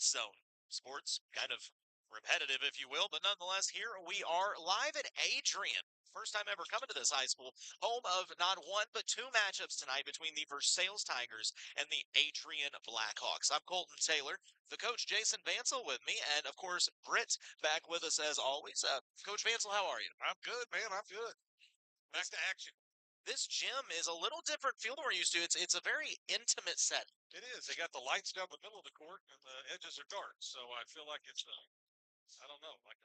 Zone. Sports, kind of repetitive, if you will, but nonetheless, here we are live at Adrian. First time ever coming to this high school, home of not one but two matchups tonight between the Versailles Tigers and the Adrian Blackhawks. I'm Colton Taylor, the coach Jason Vansel with me, and of course, Britt back with us as always. Coach Vansel, how are you? I'm good, man. I'm good. Back to action. This gym is a little different feel than we're used to. It's a very intimate setting. It is. They got the lights down the middle of the court, and the edges are dark. So I feel like it's, I don't know, like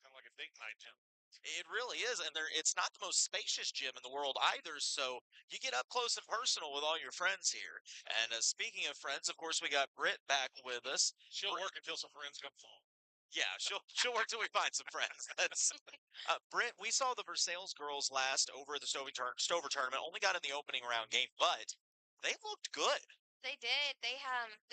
kind of like a date night gym. It really is, and it's not the most spacious gym in the world either, so you get up close and personal with all your friends here. And speaking of friends, of course, we got Britt back with us. She'll work until some friends come home. Yeah, she'll work till we find some friends. That's Britt. We saw the Versailles girls last over at the Stover tournament. Only got in the opening round game, but they looked good. They did. They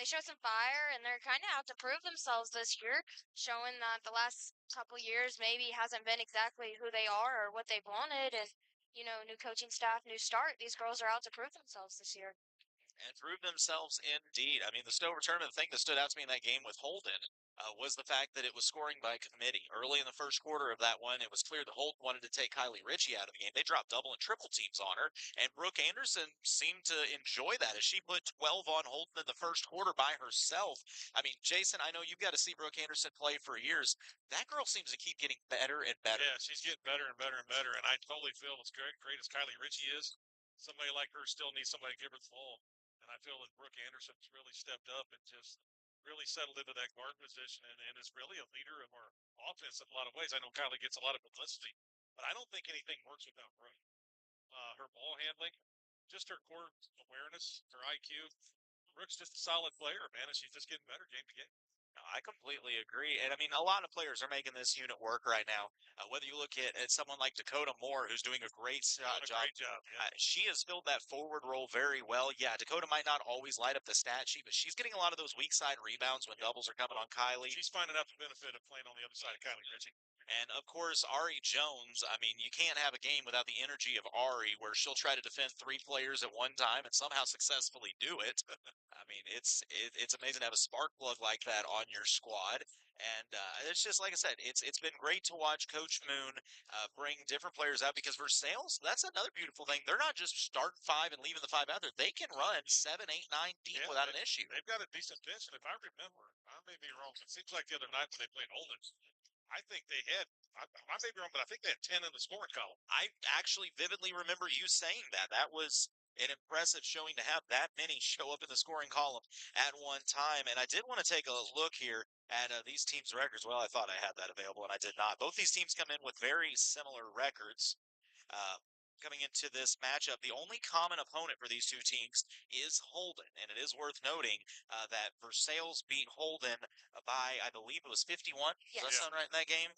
showed some fire, and they're kind of out to prove themselves this year, showing that the last couple years maybe hasn't been exactly who they are or what they've wanted. And new coaching staff, new start. These girls are out to prove themselves this year. And prove themselves indeed. I mean, the Stover tournament, the thing that stood out to me in that game with Holden was the fact that it was scoring by committee. Early in the first quarter of that one, it was clear that Holden wanted to take Kylie Ritchie out of the game. They dropped double and triple teams on her, and Brooke Anderson seemed to enjoy that as she put 12 on Holden in the first quarter by herself. I mean, Jason, I know you've got to see Brooke Anderson play for years. That girl seems to keep getting better and better. Yeah, she's getting better and better and better, and I totally feel as great as Kylie Ritchie is, somebody like her still needs somebody to give her the ball. And I feel that Brooke Anderson's really stepped up and just really settled into that guard position and is really a leader of our offense in a lot of ways. I know Kylie gets a lot of publicity, but I don't think anything works without Brooke. Her ball handling, just her core awareness, her IQ. Brooke's just a solid player, man, and she's just getting better game to game. I completely agree. And I mean, a lot of players are making this unit work right now. Whether you look at someone like Dakota Moore, who's doing a great job. Great job. Yeah. She has filled that forward role very well. Yeah, Dakota might not always light up the stat sheet, but she's getting a lot of those weak side rebounds when doubles are coming on Kylie. She's finding out the benefit of playing on the other side of Kylie Ritchie. And, of course, Ari Jones, I mean, you can't have a game without the energy of Ari where she'll try to defend three players at one time and somehow successfully do it. I mean, it's amazing to have a spark plug like that on your squad. And it's just, like I said, it's been great to watch Coach Moon bring different players out because Versailles, that's another beautiful thing. They're not just starting five and leaving the five out there. They can run 7, 8, 9 deep without an issue. They've got a decent bench, and if I remember, I may be wrong. It seems like the other night when they played Holden, I think they had, I may be wrong, but I think they had 10 in the scoring column. I actually vividly remember you saying that. That was an impressive showing to have that many show up in the scoring column at one time. And I did want to take a look here at these teams' records. Well, I thought I had that available, and I did not. Both these teams come in with very similar records. Coming into this matchup, the only common opponent for these two teams is Holden, and it is worth noting that Versailles beat Holden by, I believe it was 51. Yes. Does that sound right in that game?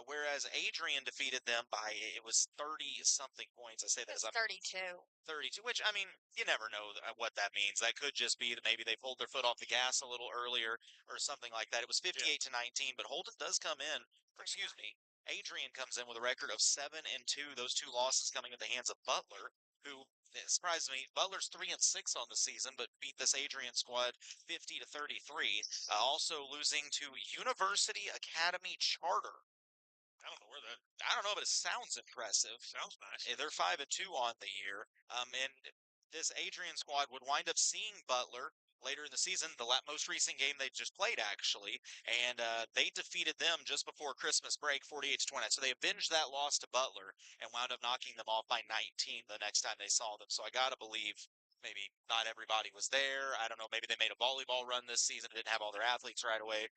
Whereas Adrian defeated them by, it was 30-something points. I say that It's as 32. 32, which, I mean, you never know what that means. That could just be that maybe they pulled their foot off the gas a little earlier or something like that. It was 58 to 19, but Holden does come in, excuse me, Adrian comes in with a record of 7-2. Those two losses coming at the hands of Butler, who surprised me. Butler's 3-6 on the season, but beat this Adrian squad 50 to 33. Also losing to University Academy Charter. I don't know where that. I don't know, but it sounds impressive. Sounds nice. They're 5-2 on the year. And this Adrian squad would wind up seeing Butler later in the season, the most recent game they just played, actually, and they defeated them just before Christmas break, 48-20. So they avenged that loss to Butler and wound up knocking them off by 19 the next time they saw them. So I got to believe maybe not everybody was there. I don't know. Maybe they made a volleyball run this season, didn't have all their athletes right away.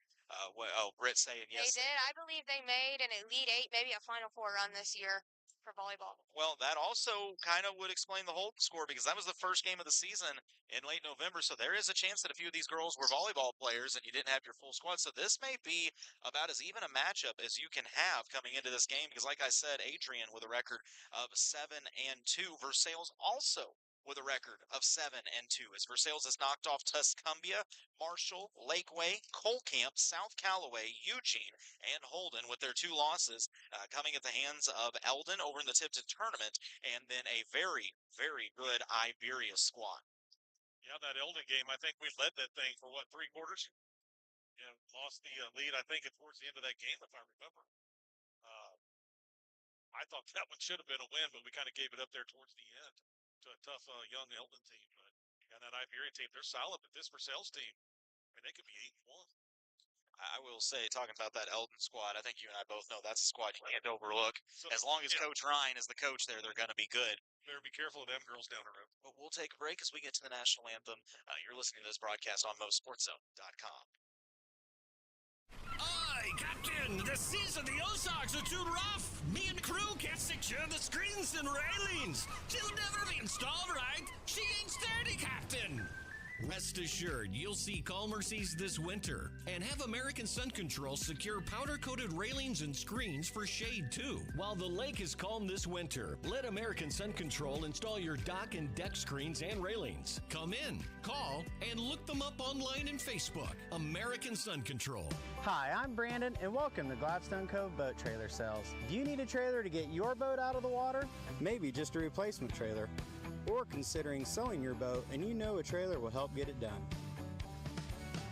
Britt saying yes. They did. I believe they made an Elite Eight, maybe a Final Four run this year for volleyball. Well, that also kind of would explain the Holden score because that was the first game of the season in late November. So there is a chance that a few of these girls were volleyball players and you didn't have your full squad. So this may be about as even a matchup as you can have coming into this game because, like I said, Adrian with a record of 7-2. Versailles also with a record of 7-2 as Versailles has knocked off Tuscumbia, Marshall, Lakeway, Colcamp, South Callaway, Eugene, and Holden with their two losses coming at the hands of Eldon over in the Tipton tournament, and then a very, very good Iberia squad. Yeah, that Eldon game, I think we led that thing for, 3 quarters? lost the lead, I think, towards the end of that game, if I remember. I thought that one should have been a win, but we kind of gave it up there towards the end to a tough young Eldon team. But and that Iberian team, they're solid, but this Versailles team, I mean, they could be 8-1. I will say, talking about that Eldon squad, I think you and I both know that's a squad you can't overlook. So, As long as Coach Ryan is the coach there, they're going to be good. Better be careful of them girls down the road. But we'll take a break as we get to the national anthem. You're listening to this broadcast on MoSportsZone.com. Aye, Captain! The seas of the Ozarks are too rough! Me and crew can't secure the screens and railings! She'll never be installed right! She ain't sturdy, Captain! Rest assured, you'll see calmer seas this winter. And have American Sun Control secure powder-coated railings and screens for shade, too. While the lake is calm this winter, let American Sun Control install your dock and deck screens and railings. Come in, call, and look them up online and Facebook. American Sun Control. Hi, I'm Brandon, and welcome to Gladstone Cove Boat Trailer Sales. Do you need a trailer to get your boat out of the water? Maybe just a replacement trailer. Or considering selling your boat and you know a trailer will help get it done.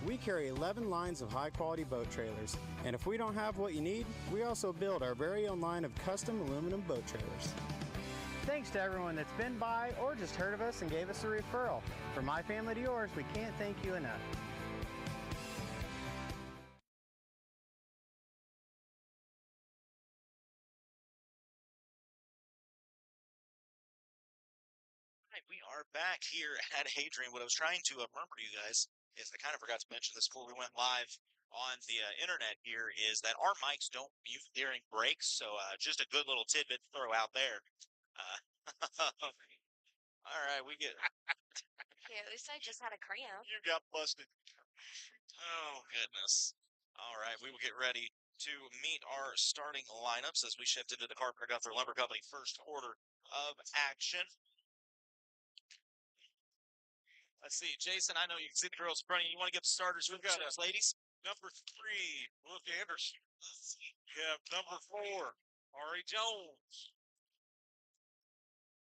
We carry 11 lines of high-quality boat trailers, and if we don't have what you need, we also build our very own line of custom aluminum boat trailers. Thanks to everyone that's been by or just heard of us and gave us a referral. From my family to yours, we can't thank you enough. We are back here at Adrian. What I was trying to remember you guys is I kind of forgot to mention this before we went live on the internet here is that our mics don't mute during breaks. So just a good little tidbit to throw out there. All right, we get. Yeah, at least I just had a cramp. You got busted. Oh, goodness. All right, we will get ready to meet our starting lineups as we shift into the Carpenter Gunther Lumber Company first quarter of action. Let's see, Jason, I know you can see the girls in front of you. You want to get the starters with us, ladies? Number 3, Brooke Anderson. We have number 4, Ari Jones.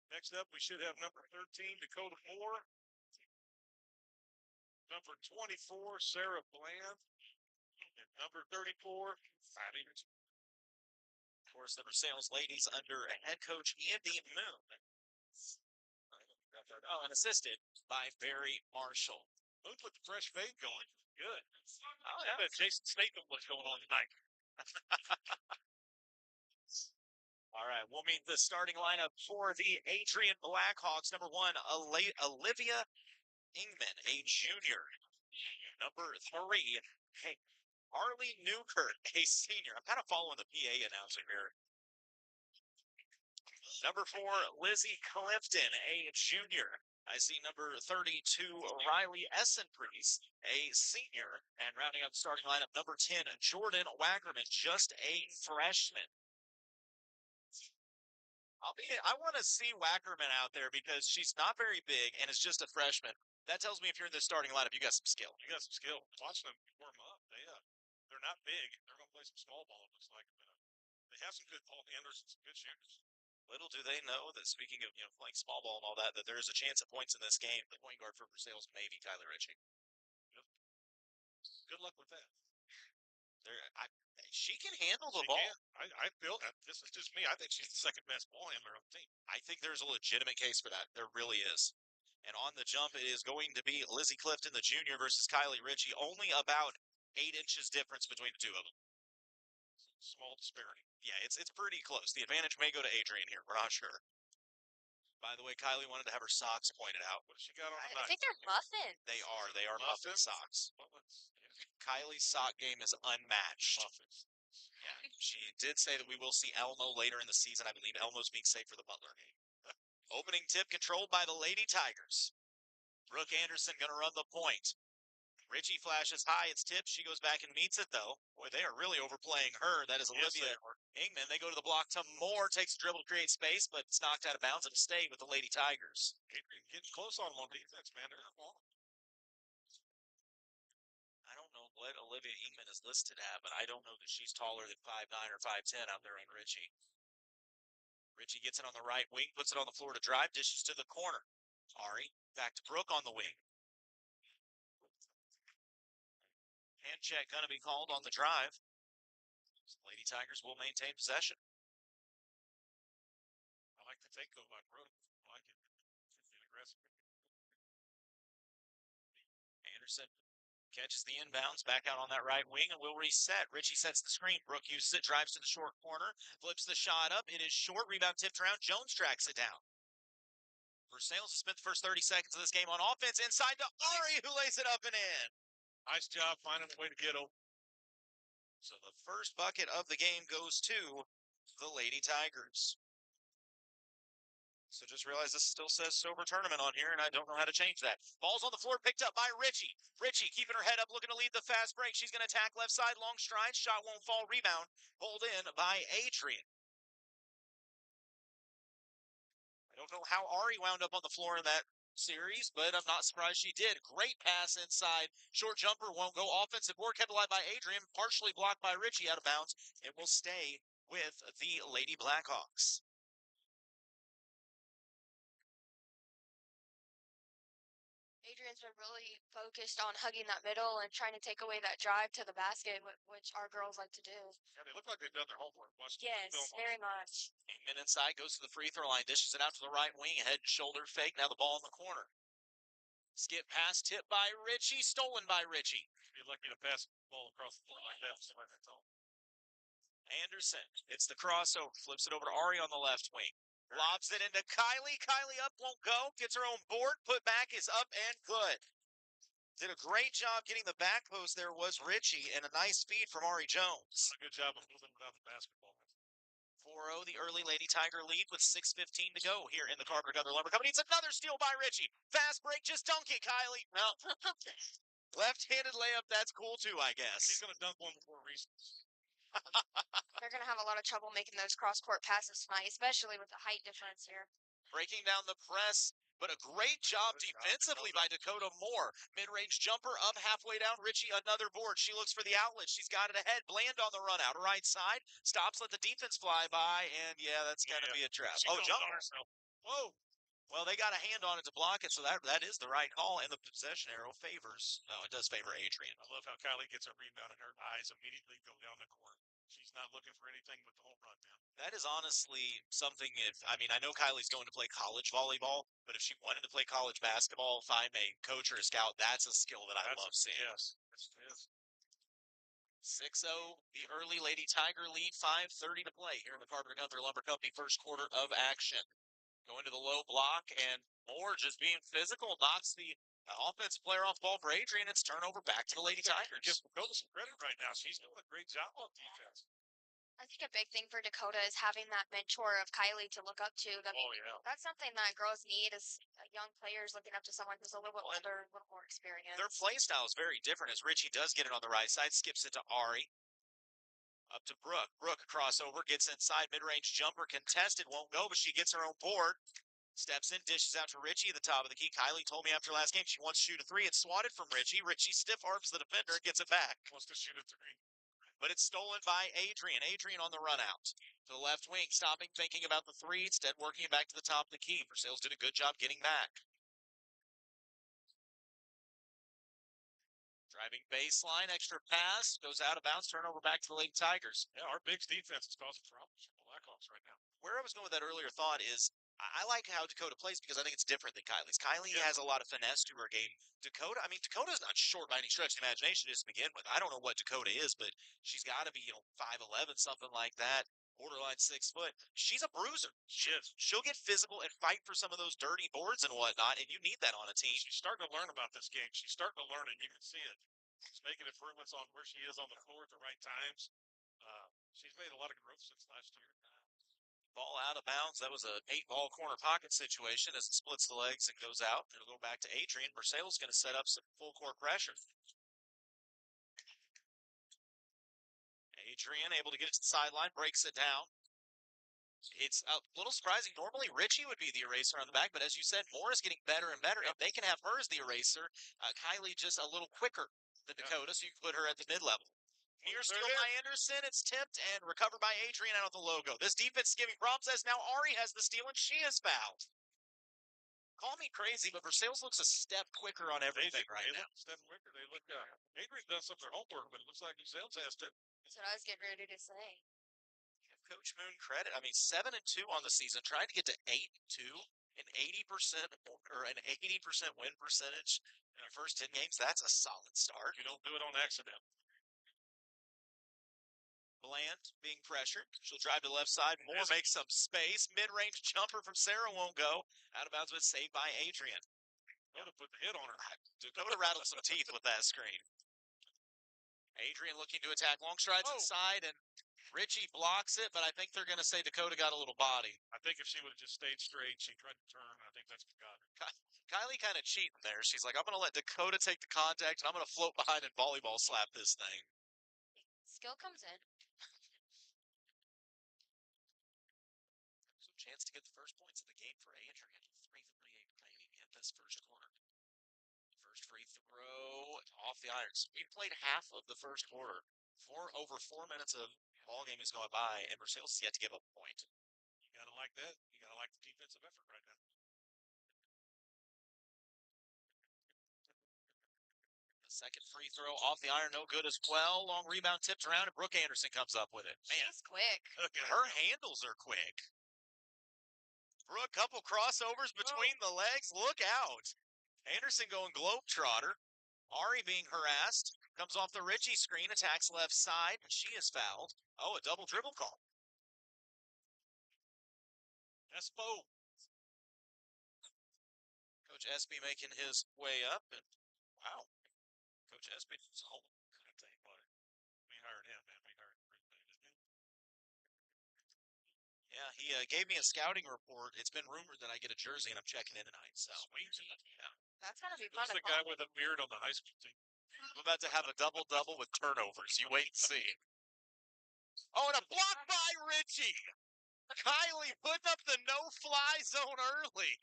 Next up, we should have number 13, Dakota Moore. Number 24, Sarah Bland. And number 34, Patty. Of course, the Versailles ladies under head coach Andy Moon. Oh, and assisted by Barry Marshall. Moon with the fresh fade going. Good. Oh, yeah. I bet Jason Statham what's going on tonight. All right, we'll meet the starting lineup for the Adrian Blackhawks. Number 1, Olivia Ingman, a junior. Number 3, Harley Newkirk, a senior. I'm kind of following the PA announcer here. Number 4, Lizzie Clifton, a junior. I see number 32, Riley Essenpriest, a senior. And rounding up the starting lineup, number 10, Jordan Wackerman, just a freshman. I want to see Wackerman out there because she's not very big and is just a freshman. That tells me if you're in the starting lineup, you got some skill. You got some skill. Watch them warm up. They're not big. They're going to play some small ball, it looks like. They have some good ball handlers and some good shooters. Little do they know that speaking of playing small ball and all that, that there is a chance at points in this game. The point guard for Versailles may be Kylie Ritchie. Yep. Good luck with that. She can handle the ball. I feel that. This is just me. I think she's the second best ball handler on the team. I think there's a legitimate case for that. There really is. And on the jump, it is going to be Lizzie Clifton, the junior, versus Kylie Ritchie. Only about 8 inches difference between the two of them. Small disparity. Yeah, it's pretty close. The advantage may go to Adrian here. We're not sure. By the way, Kylie wanted to have her socks pointed out. What has she got on I tonight? think they're muffins. They are muffin socks. Muffins. Yeah. Kylie's sock game is unmatched. Muffins. Yeah, she did say that we will see Elmo later in the season. I believe Elmo's being saved for the Butler game. Opening tip controlled by the Lady Tigers. Brooke Anderson going to run the point. Ritchie flashes high. It's tipped. She goes back and meets it, though. Boy, they are really overplaying her. That is Olivia Ingman. They go to the block to Moore. Takes a dribble to create space, but it's knocked out of bounds. It'll stay with the Lady Tigers. Getting close on them on defense, man. They're not long. I don't know what Olivia Ingman is listed at, but I don't know that she's taller than 5'9" or 5'10" out there on Ritchie. Ritchie gets it on the right wing, puts it on the floor to drive, dishes to the corner. Ari back to Brooke on the wing. Hand check going to be called on the drive. So Lady Tigers will maintain possession. I like the takeover by Brooke. I like it. It's aggressive. Anderson catches the inbounds, back out on that right wing, and will reset. Richie sets the screen. Brooke uses it, drives to the short corner, flips the shot up. It is short. Rebound tipped around. Jones tracks it down. Versailles has spent the first 30 seconds of this game on offense. Inside to Ari, who lays it up and in. Nice job finding a way to get open. So the first bucket of the game goes to the Lady Tigers. So just realize this still says sober tournament on here, and I don't know how to change that. Ball's on the floor, picked up by Richie. Richie keeping her head up, looking to lead the fast break. She's going to attack left side, long stride. Shot won't fall, rebound. Pulled in by Adrian. I don't know how Ari wound up on the floor in that series, but I'm not surprised she did. Great pass inside. Short jumper won't go. Offensive board kept alive by Adrian, partially blocked by Richie out of bounds. It will stay with the Lady Blackhawks. Adrian's been really focused on hugging that middle and trying to take away that drive to the basket, which our girls like to do. Yeah, they look like they've done their homework. Yes, very much. Amen inside, goes to the free throw line, dishes it out to the right wing, head and shoulder fake, now the ball in the corner. Skip pass, tip by Richie, stolen by Richie. Be lucky to pass the ball across the floor like that. That's all. Anderson, it's the crossover, flips it over to Ari on the left wing. Lobs it into Kylie. Kylie up, won't go. Gets her own board. Put back is up and good. Did a great job getting the back post there was Richie, and a nice feed from Ari Jones. A good job of moving without the basketball. 4-0, the early Lady Tiger lead with 6:15 to go here in the Carpenter Gunther Lumber Company. It's another steal by Richie. Fast break, just dunk it, Kylie. Well, left-handed layup, that's cool too, I guess. She's going to dunk one before recess. They're going to have a lot of trouble making those cross-court passes tonight, especially with the height difference here. Breaking down the press, but a great job defensively by Dakota Moore. Mid-range jumper up halfway down. Richie, another board. She looks for the outlet. She's got it ahead. Bland on the run out. Right side. Stops, let the defense fly by, and yeah, that's going to be a trap. She jumper. Whoa. Well, they got a hand on it to block it, so that is the right call, and the possession arrow favors. No, it does favor Adrian. I love how Kylie gets a rebound and her eyes immediately go down the court. She's not looking for anything but the home run now. That is honestly something. I know Kylie's going to play college volleyball, but if she wanted to play college basketball, if I'm a coach or a scout, that's a skill that I love seeing. Yes, it is. 6-0, the early Lady Tiger lead, 5:30 to play here in the Carpenter Gunther Lumber Company first quarter of action. Going to the low block, and Moore just being physical, knocks the offensive player off the ball for Adrian. It's turnover back to the Lady Tigers. Give Dakota some credit right now. She's doing a great job on defense. I think a big thing for Dakota is having that mentor of Kylie to look up to. I mean, that's something that girls need as young players looking up to someone who's a little bit older, a little more experienced. Their play style is very different as Richie does get it on the right side, skips it to Ari. Up to Brooke. Brooke crossover, gets inside, mid-range jumper, contested, won't go, but she gets her own board. Steps in, dishes out to Richie at the top of the key. Kylie told me after last game she wants to shoot a three. It's swatted from Richie. Richie stiff arms the defender, gets it back. Wants to shoot a three. But it's stolen by Adrian. Adrian on the run out. To the left wing, stopping, thinking about the three. Instead, working it back to the top of the key. Versailles did a good job getting back. Driving baseline, extra pass, goes out of bounds, turnover back to the Lady Tigers. Yeah, our big defense is causing problems for the Blackhawks right now. Where I was going with that earlier thought is, I like how Dakota plays because I think it's different than Kylie's. Kylie has a lot of finesse to her game. Dakota's not short by any stretch of the imagination just to begin with. I don't know what Dakota is, but she's got to be, 5'11", something like that, borderline 6 foot. She's a bruiser. She is. She'll get physical and fight for some of those dirty boards and whatnot, and you need that on a team. She's starting to learn about this game. She's starting to learn it. You can see it. She's making improvements on where she is on the floor at the right times. She's made a lot of growth since last year. Ball out of bounds. That was an 8-ball corner pocket situation as it splits the legs and goes out. It'll go back to Adrian. Versailles is going to set up some full court pressure. Adrian able to get it to the sideline, breaks it down. It's a little surprising. Normally, Richie would be the eraser on the back, but as you said, Moore is getting better and better. If they can have her as the eraser, Kylie just a little quicker than Dakota, so you can put her at the mid-level. Here's steal by Anderson. It's tipped and recovered by Adrian out of the logo. This defense is giving problems as now Ari has the steal and she is fouled. Call me crazy, but Versailles looks a step quicker on everything right now. Step quicker. They look. Adrian done some of their homework, but it looks like Versailles has to. That's what I was getting ready to say. Give Coach Moon credit. I mean, 7-2 on the season, trying to get to 8-2, an 80% or an 80% win percentage in our first 10 games. That's a solid start. You don't do it on accident. Bland being pressured. She'll drive to the left side. Moore makes some space. Mid-range jumper from Sarah won't go. Out of bounds, but saved by Adrian. Dakota put the hit on her. Dakota rattled some teeth with that screen. Adrian looking to attack. Long strides inside, and Richie blocks it, but I think they're going to say Dakota got a little body. I think if she would have just stayed straight, she tried to turn. I think that's what got her. Kylie kind of cheating there. She's like, I'm going to let Dakota take the contact, and I'm going to float behind and volleyball slap this thing. Skill comes in. So chance to get the first points of the game for Adrian. 3:38 remaining in this first quarter. First free throw off the irons. We played half of the first quarter. Over 4 minutes of ball game has gone by, and Versailles has yet to give up a point. You gotta like that. You gotta like the defensive effort right now. The second free throw off the iron, no good as well. Long rebound tipped around, and Brooke Anderson comes up with it. Man, She's quick. her handles are quick. Brooke, couple crossovers between the legs. Look out. Anderson going globetrotter. Ari being harassed. Comes off the Richie screen, attacks left side, and she is fouled. Oh, a double dribble call. Espo. Coach Espy making his way up, and wow. Coach Espy is home. I tell you what, we hired him, man. We hired him. Yeah, he gave me a scouting report. It's been rumored that I get a jersey, and I'm checking in tonight. So, Sweet. Yeah. That's gonna be fun. Who's the guy with a beard on the high school team? I'm about to have a double-double with turnovers. You wait and see. Oh, and a block by Richie. Kylie putting up the no-fly zone early.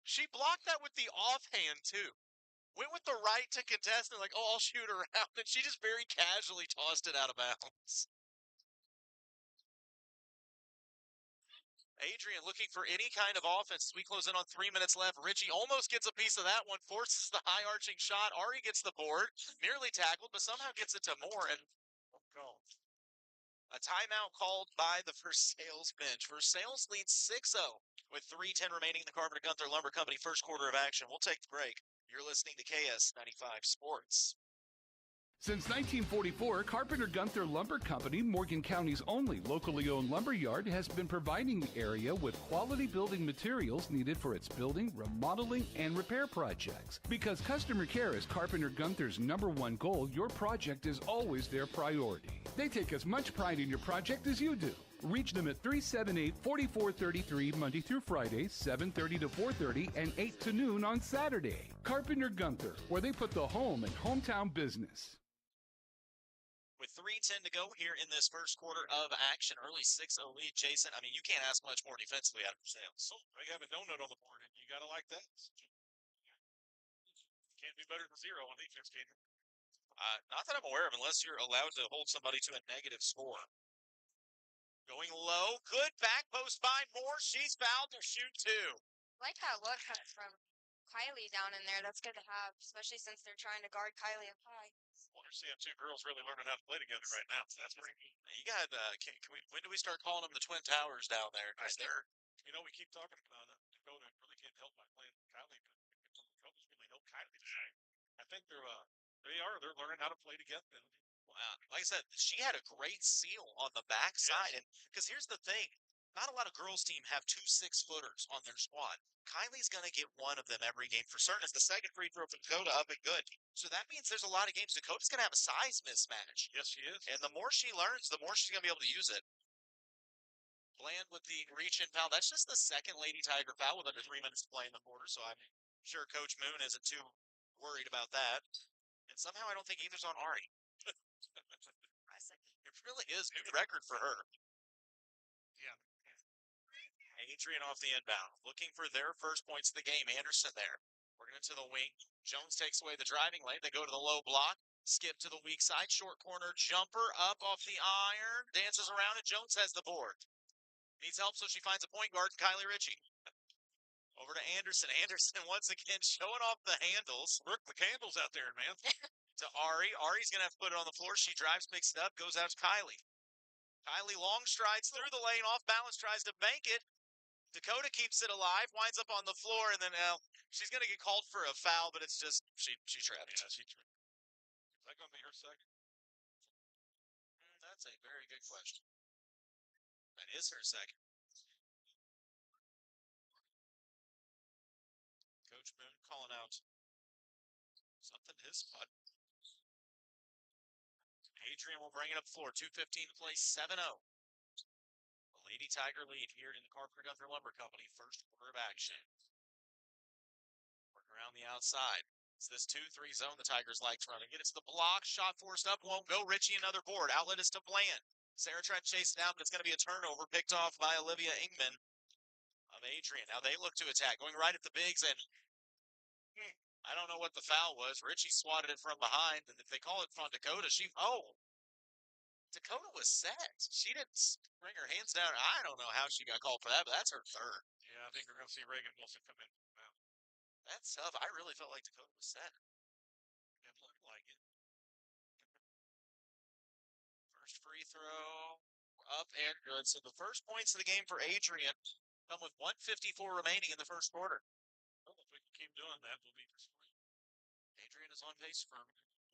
She blocked that with the offhand, too. Went with the right to contest, and like, oh, I'll shoot her out. And she just very casually tossed it out of bounds. Adrian looking for any kind of offense. We close in on 3 minutes left. Richie almost gets a piece of that one, forces the high arching shot. Ari gets the board, nearly tackled, but somehow gets it to Moore. And a timeout called by the Versailles bench. Versailles leads 6-0 with 3:10 remaining in the Carpenter Gunther Lumber Company first quarter of action. We'll take the break. You're listening to KS-95 Sports. Since 1944, Carpenter Gunther Lumber Company, Morgan County's only locally owned lumber yard, has been providing the area with quality building materials needed for its building, remodeling, and repair projects. Because customer care is Carpenter Gunther's #1 goal, your project is always their priority. They take as much pride in your project as you do. Reach them at 378-4433 Monday through Friday, 7:30 to 4:30, and 8 to noon on Saturday. Carpenter Gunther, where they put the home and hometown business. With 3:10 to go here in this first quarter of action, early 6-0 lead, Jason. I mean, you can't ask much more defensively out of Versailles. So they have a donut on the board, and you got to like that. Can't do better than 0 on defense, can you? Not that I'm aware of, unless you're allowed to hold somebody to a negative score. Going low, good back post by Moore. She's fouled to shoot 2. I like that look from Kylie down in there. That's good to have, especially since they're trying to guard Kylie up high. We're seeing 2 girls really learning how to play together right now. That's pretty neat. You got, when do we start calling them the Twin Towers down there? You know, we keep talking about Dakota really can't help by playing Kylie, but Dakota's really helped Kylie today. I think they're learning how to play together. Wow. Like I said, she had a great seal on the backside. And because here's the thing, not a lot of girls' team have 2 6-footers on their squad. Kylie's going to get one of them every game for certain. It's the second free throw for Dakota up and good. So that means there's a lot of games Dakota's going to have a size mismatch. Yes, she is. And the more she learns, the more she's going to be able to use it. Bland with the reach-in foul. That's just the second Lady Tiger foul with under 3 minutes to play in the quarter. So I'm sure Coach Moon isn't too worried about that. And somehow I don't think either's on Ari. It really is new record for her. Yeah. Adrian off the inbound, looking for their first points of the game. Anderson there, working into the wing. Jones takes away the driving lane. They go to the low block, skip to the weak side, short corner jumper up off the iron, dances around, and Jones has the board. Needs help, so she finds a point guard, Kylie Ritchie. Over to Anderson. Anderson once again showing off the handles. Brooke, the candles out there, man. To Ari. Ari's going to have to put it on the floor. She drives, picks it up, goes out to Kylie. Kylie long strides through the lane, off balance, tries to bank it. Dakota keeps it alive, winds up on the floor, and then she's going to get called for a foul, but it's just she tripped. Yeah, she tripped. Is that going to be her second? That's a very good question. That is her second. Coach Moon calling out something to his spot. Adrian will bring it up the floor. 2:15 to play, 7-0. The Lady Tiger lead here in the Carpenter Gunther Lumber Company. First quarter of action. Working around the outside. It's this 2-3 zone the Tigers like to run. Again, it's the block. Shot forced up. Won't go. Richie another board. Outlet is to Bland. Sarah tried to chase it out, but it's going to be a turnover. Picked off by Olivia Ingman of Adrian. Now they look to attack. Going right at the bigs, and I don't know what the foul was. Richie swatted it from behind, and if they call it from Dakota, Dakota was set. She didn't bring her hands down. I don't know how she got called for that, but that's her third. Yeah, I think we're going to see Reagan Wilson come in now. That's tough. I really felt like Dakota was set. It looked like it. First free throw up and good. So the first points of the game for Adrian come with 1:54 remaining in the first quarter. Well, if we can keep doing that, we'll beat this point. Adrian is on pace for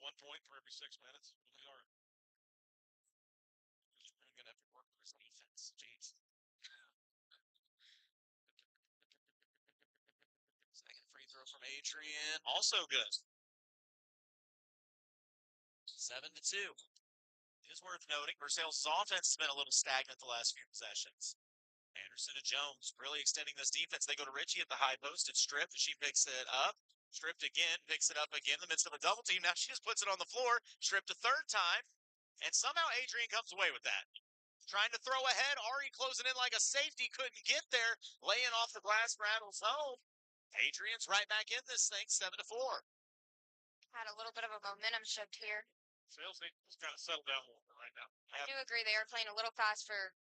1 point for every 6 minutes. We are. going to have to work for his defense. Jeez. Second free throw from Adrian. Also good. 7-2. It is worth noting, Versailles' offense has been a little stagnant the last few possessions. Anderson to Jones, really extending this defense. They go to Richie at the high post. It's stripped, and she picks it up. Stripped again, picks it up again in the midst of a double team. Now she just puts it on the floor. Stripped a third time, and somehow Adrian comes away with that. Trying to throw ahead. Ari closing in like a safety. Couldn't get there. Laying off the glass, rattles home. Adrian's right back in this thing, 7-4. Had a little bit of a momentum shift here. Sales need to kind of settle down a little bit right now. I do agree they are playing a little fast for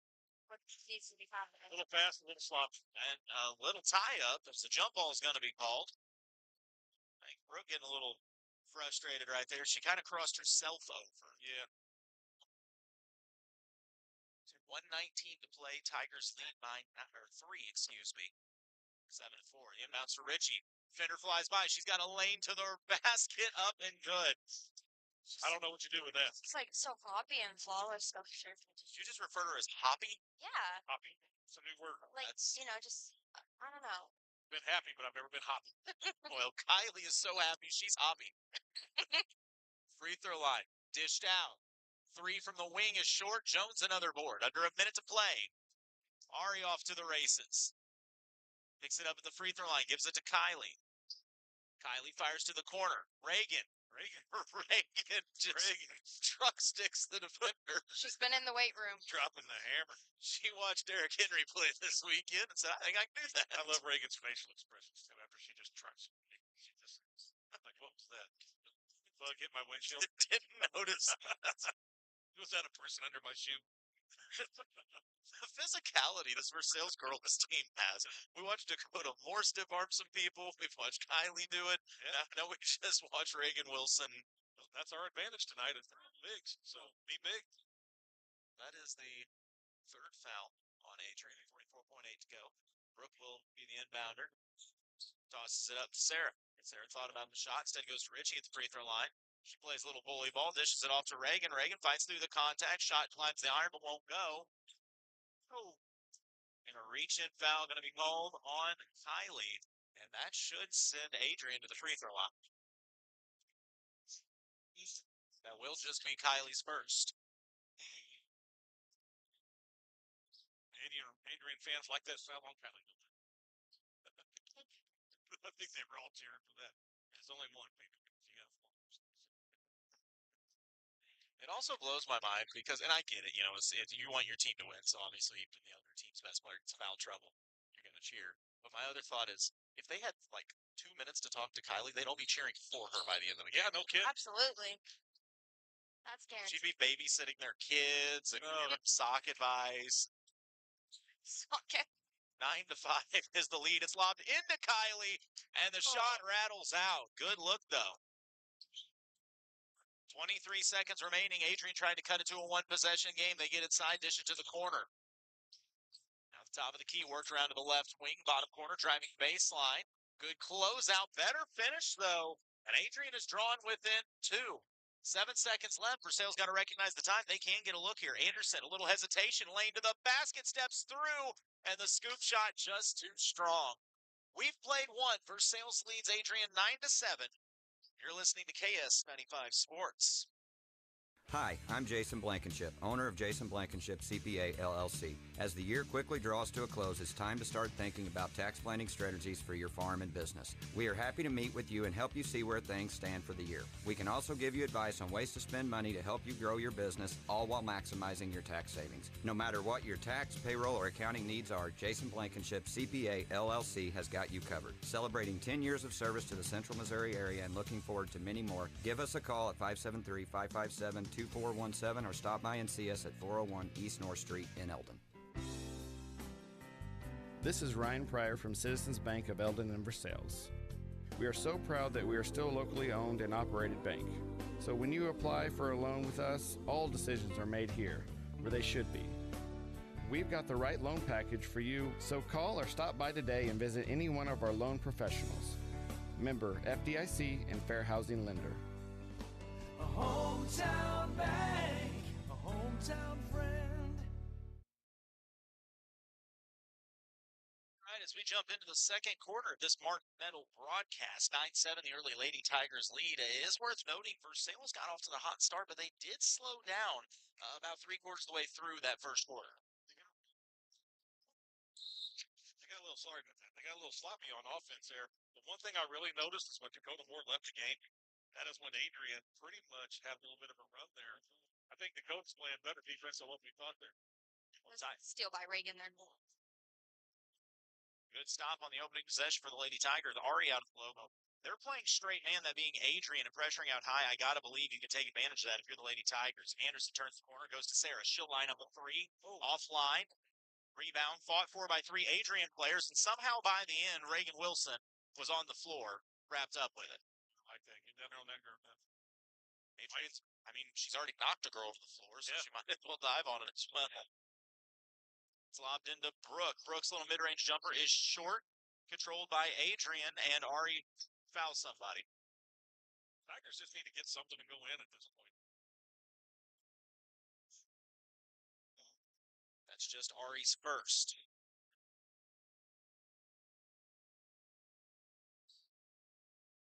what needs to be A happening. little fast, a little sloppy. And a little tie-up as the jump ball is going to be called. I think Brooke getting a little frustrated right there. She kind of crossed herself over. Yeah. 1:19 to play. Tigers lead by 3, excuse me. 7-4. Inbounds to Richie. Fender flies by. She's got a lane to the basket, up and good. I don't know what you do with that. It's like so hoppy and flawless stuff. Sure. Did you just refer to her as Hoppy? Yeah. Hoppy. It's a new word. Like, That's- just, I don't know. Been happy, but I've never been hoppy. Well, Kylie is so happy she's Hoppy. Free throw line. Dished out. 3 from the wing is short. Jones another board. Under a minute to play. Ari off to the races. Picks it up at the free throw line. Gives it to Kylie. Kylie fires to the corner. Reagan just truck sticks the defender. She's been in the weight room. Dropping the hammer. She watched Derrick Henry play this weekend and said, I think I can do that. I love Reagan's facial expressions too after she just trucks. She just, like, what was that? Bug hit my windshield. Didn't notice. Was that a person under my shoe? The physicality this Versailles girls team has. We watched Dakota Moore stiff arm some people. We've watched Kylie do it. Yeah. Now we just watched Reagan Wilson. Well, that's our advantage tonight is bigs. So be big. That is the third foul on Adrian. 44.8 to go. Brooke will be the inbounder. Tosses it up to Sarah. Sarah thought about the shot. Instead goes to Richie at the free throw line. She plays a little bully ball, dishes it off to Reagan. Reagan fights through the contact. Shot climbs the iron, but won't go. Oh. And a reach-in foul going to be called on Kylie. And that should send Adrian to the free throw line. That will just be Kylie's first. Adrian fans like that foul on Kylie. I think they were all cheering for that. There's only one, maybe. It also blows my mind because, and I get it, you you want your team to win, so obviously even the other team's best player gets foul trouble, you're going to cheer. But my other thought is, if they had like 2 minutes to talk to Kylie, they'd all be cheering for her by the end of the game. Yeah, no kid. Absolutely. That's guaranteed. She'd be babysitting their kids and giving them sock advice. Okay. 9-5 is the lead. It's lobbed into Kylie, and the shot rattles out. Good look, though. 23 seconds remaining. Adrian tried to cut it to a one-possession game. They get it side, dish it to the corner. Now the top of the key, worked around to the left wing, bottom corner, driving baseline. Good closeout. Better finish, though. And Adrian is drawn within 2. 7 seconds left. Versailles got to recognize the time. They can get a look here. Anderson, a little hesitation. Lane to the basket, steps through, and the scoop shot just too strong. We've played one. Versailles leads Adrian 9-7. You're listening to KS-95 Sports. Hi, I'm Jason Blankenship, owner of Jason Blankenship CPA LLC. As the year quickly draws to a close, it's time to start thinking about tax planning strategies for your farm and business. We are happy to meet with you and help you see where things stand for the year. We can also give you advice on ways to spend money to help you grow your business, all while maximizing your tax savings. No matter what your tax, payroll, or accounting needs are, Jason Blankenship CPA LLC has got you covered. Celebrating 10 years of service to the Central Missouri area and looking forward to many more, give us a call at 573-557-2417 or stop by and see us at 401 East North Street in Eldon. This is Ryan Pryor from Citizens Bank of Eldon and Versailles. We are so proud that we are still a locally owned and operated bank. So when you apply for a loan with us, all decisions are made here, where they should be. We've got the right loan package for you, so call or stop by today and visit any one of our loan professionals. Member FDIC and Fair Housing Lender. A hometown bank, a hometown friend. All right, as we jump into the second quarter of this Mark Metal broadcast, 9-7, the early Lady Tigers lead. It is worth noting Versailles got off to the hot start, but they did slow down about 3/4 of the way through that first quarter. They got a little sorry about that. They got a little sloppy on offense there. The one thing I really noticed is when Dakota Moore left the game, that is when Adrian pretty much had a little bit of a run there. I think Dakota's playing better defense than what we thought there. Steal by Reagan there. Good stop on the opening possession for the Lady Tigers. Ari out of the logo. They're playing straight man, that being Adrian, and pressuring out high. I got to believe you can take advantage of that if you're the Lady Tigers. Anderson turns the corner, goes to Sarah. She'll line up a three. Offline. Rebound, fought for by 3 Adrian players, and somehow by the end, Reagan Wilson was on the floor, wrapped up with it. I like that. Get down there on that girl, man. Adrian's, I mean, she's already knocked a girl to the floor, so Yeah. she might as well dive on it as well. It's lobbed into Brooke. Brooke's little mid-range jumper is short, controlled by Adrian, and Ari fouls somebody. Tigers just need to get something to go in at this point. That's just Ari's first.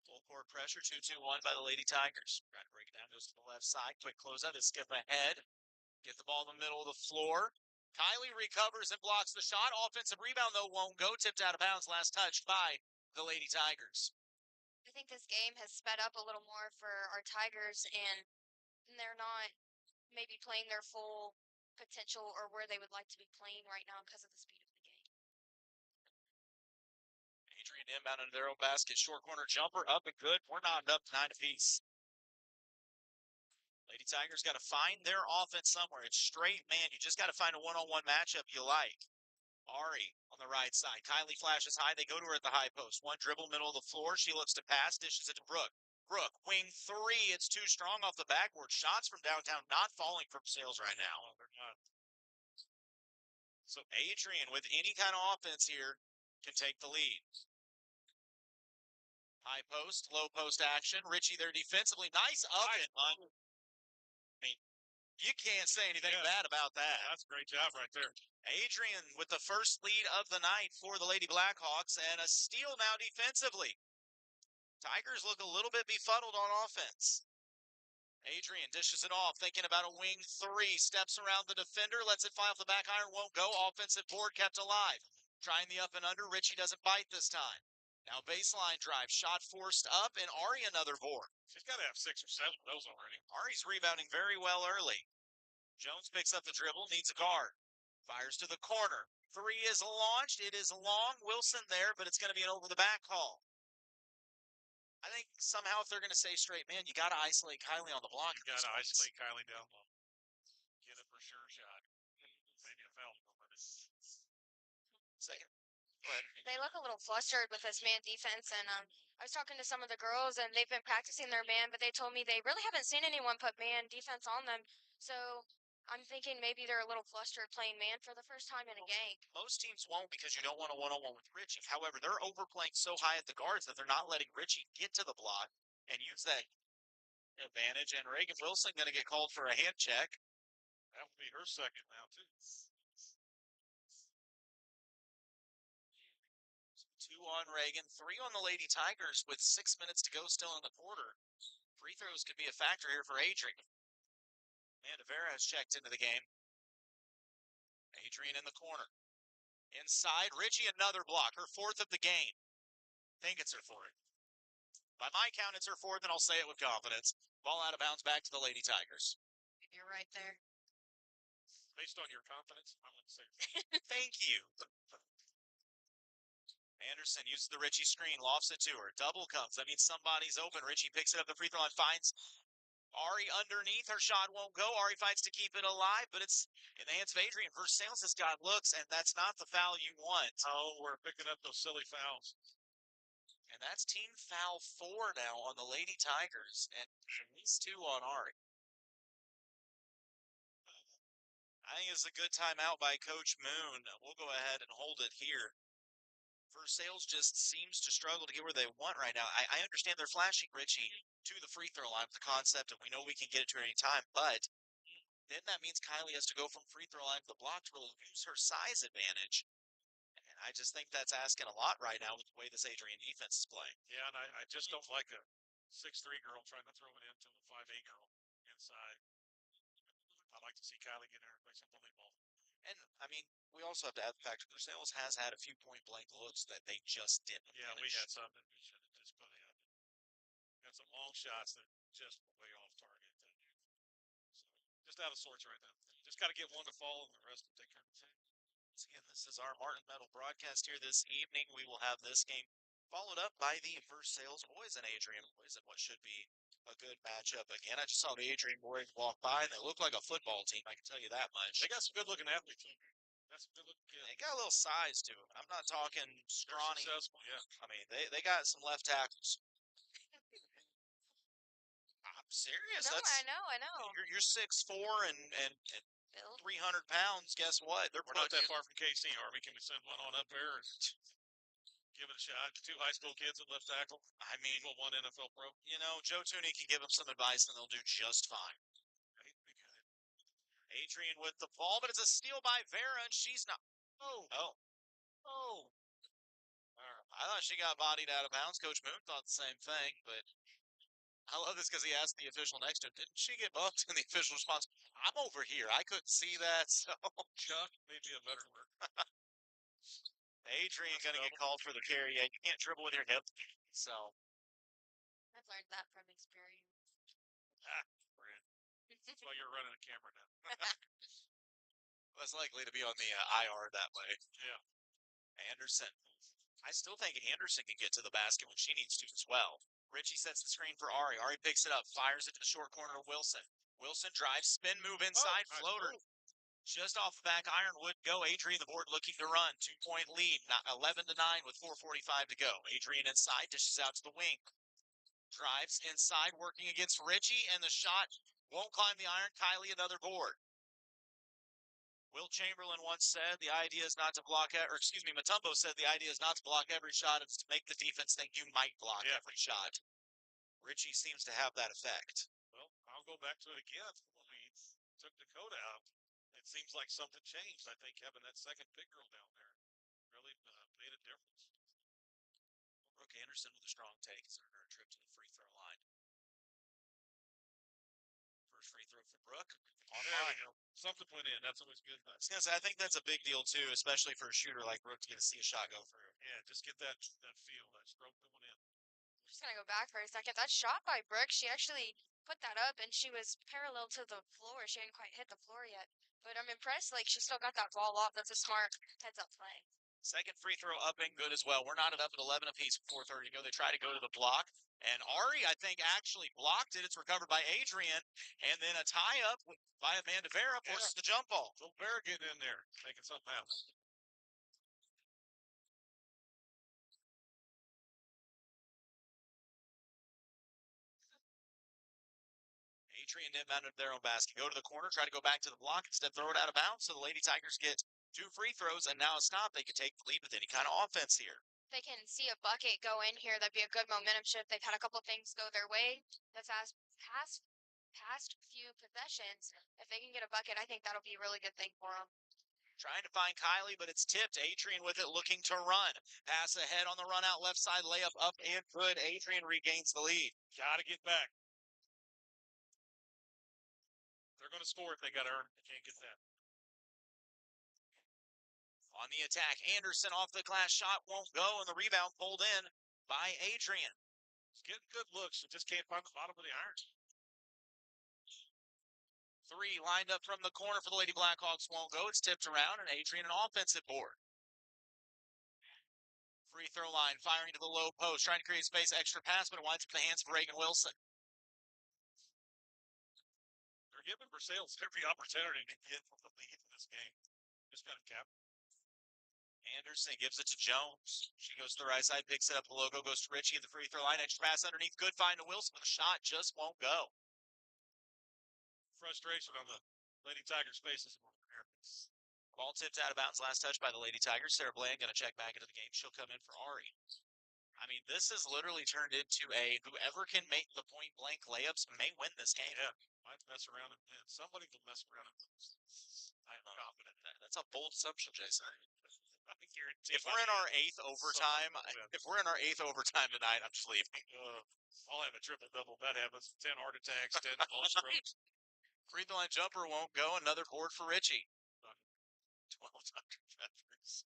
Full court pressure, 2-2-1 by the Lady Tigers. Trying to break it down, goes to the left side. Quick closeout, they skip ahead. Get the ball in the middle of the floor. Kylie recovers and blocks the shot. Offensive rebound, though, won't go. Tipped out of bounds, last touched by the Lady Tigers. I think this game has sped up a little more for our Tigers, and they're not maybe playing their full potential or where they would like to be playing right now because of the speed of the game. Adrian inbound into their own basket. Short corner jumper up and good. We're not up 9 apiece. Lady Tigers got to find their offense somewhere. It's straight man. You just got to find a one-on-one matchup you like. Ari on the right side. Kylie flashes high. They go to her at the high post. One dribble, middle of the floor. She looks to pass. Dishes it to Brooke. Brooke, wing 3. It's too strong off the backboard. Shots from downtown not falling from Sales right now. No, they're not. So Adrian, with any kind of offense here, can take the lead. High post, low post action. Richie there defensively. Nice up and under. I mean, you can't say anything bad about that. Yeah, that's a great job right there. Adrian with the first lead of the night for the Lady Blackhawks, and a steal now defensively. Tigers look a little bit befuddled on offense. Adrian dishes it off, thinking about a wing 3. Steps around the defender, lets it fly off the back iron, won't go. Offensive board kept alive. Trying the up and under. Richie doesn't bite this time. Now baseline drive, shot forced up, and Ari another board. She's got to have 6 or 7 of those already. Ari's rebounding very well early. Jones picks up the dribble, needs a guard. Fires to the corner. 3 is launched. It is long. Wilson there, but it's going to be an over-the-back call. I think somehow if they're going to say straight man, you got to isolate Kylie on the block. You got to isolate Kylie down low. Get a for sure shot. Maybe a foul. Second. Go ahead. They look a little flustered with this man defense, and I was talking to some of the girls, and they've been practicing their man, but they told me they really haven't seen anyone put man defense on them. So I'm thinking maybe they're a little flustered playing man for the first time in a game. Most teams won't because you don't want a one-on-one with Richie. However, they're overplaying so high at the guards that they're not letting Richie get to the block and use that advantage. And Reagan Wilson going to get called for a hand check. That will be her second now, too. 2 on Reagan, 3 on the Lady Tigers with 6 minutes to go still in the quarter. Free throws could be a factor here for Adrian. Amanda Vera has checked into the game. Adrian in the corner. Inside, Richie, another block. Her 4th of the game. I think it's her 4th. By my count, it's her 4th, and I'll say it with confidence. Ball out of bounds back to the Lady Tigers. You're right there. Based on your confidence, I wouldn't say. Thank you. Anderson uses the Richie screen, lofts it to her. Double comes. That means somebody's open. Richie picks it up the free throw line, finds Ari underneath. Her shot won't go. Ari fights to keep it alive, but it's in the hands of Adrian. Versailles has got looks, and that's not the foul you want. Oh, we're picking up those silly fouls. And that's team foul 4 now on the Lady Tigers, and at least 2 on Ari. I think it's a good timeout by Coach Moon. We'll go ahead and hold it here. Versailles just seems to struggle to get where they want right now. I understand they're flashing Richie to the free throw line with the concept, and we know we can get it to her any time, but then that means Kylie has to go from free throw line to the block to really use her size advantage. And I just think that's asking a lot right now with the way this Adrian defense is playing. Yeah, and I just don't like a 6'3" girl trying to throw it into a 5'8" girl inside. I'd like to see Kylie get there and play some volleyball. And, I mean, we also have to add the fact that Versailles has had a few point-blank looks that they just didn't Yeah, finish. we had some that we should have just put in. Got some long shots that just were way off target. So, just out of sorts right now. Just got to get one to fall and the rest will take care of themselves. Once again, this is our Martin Metal broadcast here this evening. We will have this game followed up by the Versailles boys and Adrian boys in what should be a good matchup. Again, I just saw the Adrian boys walk by, and they look like a football team, I can tell you that much. They got some good-looking athletes. That's some good-looking kids. They got a little size to them. I'm not talking scrawny. Successful, yeah. I mean, they got some left tackles. I'm serious. No, That's, I know. You're 6'4" and Bill. 300 pounds. Guess what? They're We're not that putting- far from KC, are we? Can we send one on up there and give it a shot? 2 high school kids at left tackle. I mean, Equal 1 NFL pro. you know, Joe Tooney can give them some advice, and they'll do just fine. Adrian with the ball, but it's a steal by Vera, and she's not. Oh. All right. I thought she got bodied out of bounds. Coach Moon thought the same thing, but I love this because he asked the official next to him, didn't she get bumped? And the official response, I'm over here. I couldn't see that, so. Chuck, maybe a better word. Adrian going to get called for the carry. Yeah, you can't dribble with your hip, so. I've learned that from experience. That's why you're running a camera now. Less likely to be on the IR that way. Yeah. Anderson. I still think Anderson can get to the basket when she needs to as well. Richie sets the screen for Ari. Ari picks it up, fires it to the short corner of Wilson. Wilson drives, spin move inside, nice floater. move. Just off the back iron would go. Adrian, the board looking to run. 2-point lead, 11-9 with 4:45 to go. Adrian inside, dishes out to the wing. Drives inside, working against Richie, and the shot won't climb the iron. Kylie, another board. Will Chamberlain once said the idea is not to block, Mutombo said the idea is not to block every shot, it's to make the defense think you might block every shot. Richie seems to have that effect. Well, I'll go back to it again. When we took Dakota out, it seems like something changed. I think having that second big girl down there really made a difference. Brooke Anderson with a strong take as her trip to the free throw line. First free throw for Brooke. There we go. Something went in. That's always good. I think that's a big deal too, especially for a shooter like Brooke to get to see a shot go through. Yeah, just get that feel, that stroke going in. I'm just gonna go back for a second. That shot by Brooke, she actually put that up, and she was parallel to the floor. She hadn't quite hit the floor yet, but I'm impressed. Like, she still got that ball off. That's a smart heads-up play. Second free throw up and good as well. We're knotted up at 11 apiece with 4:30 to go. They try to go to the block, and Ari, I think, actually blocked it. It's recovered by Adrian, and then a tie-up by Amanda Vera forces the jump ball. So Vera getting in there, making something happen. Adrian inbound into their own basket. Go to the corner, try to go back to the block, instead throw it out of bounds. So the Lady Tigers get 2 free throws and now a stop. They can take the lead with any kind of offense here. They can see a bucket go in here. That'd be a good momentum shift. They've had a couple things go their way the past few possessions. If they can get a bucket, I think that'll be a really good thing for them. Trying to find Kylie, but it's tipped. Adrian with it, looking to run. Pass ahead on the run out left side, layup up and good. Adrian regains the lead. Got to get back. They're going to score if they got to earn it. They can't get that. On the attack, Anderson off the glass shot won't go, and the rebound pulled in by Adrian. He's getting good looks, but just can't find the bottom of the iron. 3 lined up from the corner for the Lady Blackhawks won't go. It's tipped around, and Adrian an offensive board. Free throw line, firing to the low post, trying to create space, extra pass, but it winds up in the hands of Reagan Wilson. They're giving Versailles every opportunity to get the lead in this game. Just got to cap. Anderson gives it to Jones. She goes to the right side, picks it up. The logo goes to Richie at the free throw line. Extra pass underneath. Good find to Wilson, but the shot just won't go. Frustration on the Lady Tigers' faces. Ball tipped out of bounds. Last touch by the Lady Tigers. Sarah Bland going to check back into the game. She'll come in for Ari. I mean, this has literally turned into a whoever can make the point-blank layups may win this game. Yeah, might mess around and win. Somebody will mess around and lose. I'm confident that. That's a bold assumption, Jason. I guarantee if we're in our 8th overtime, tonight, I'm just leaving. I'll have a triple-double. That happens. 10 heart attacks, 10 ball strokes. Free throw line jumper won't go. Another board for Richie. 12 Dr. Peppers.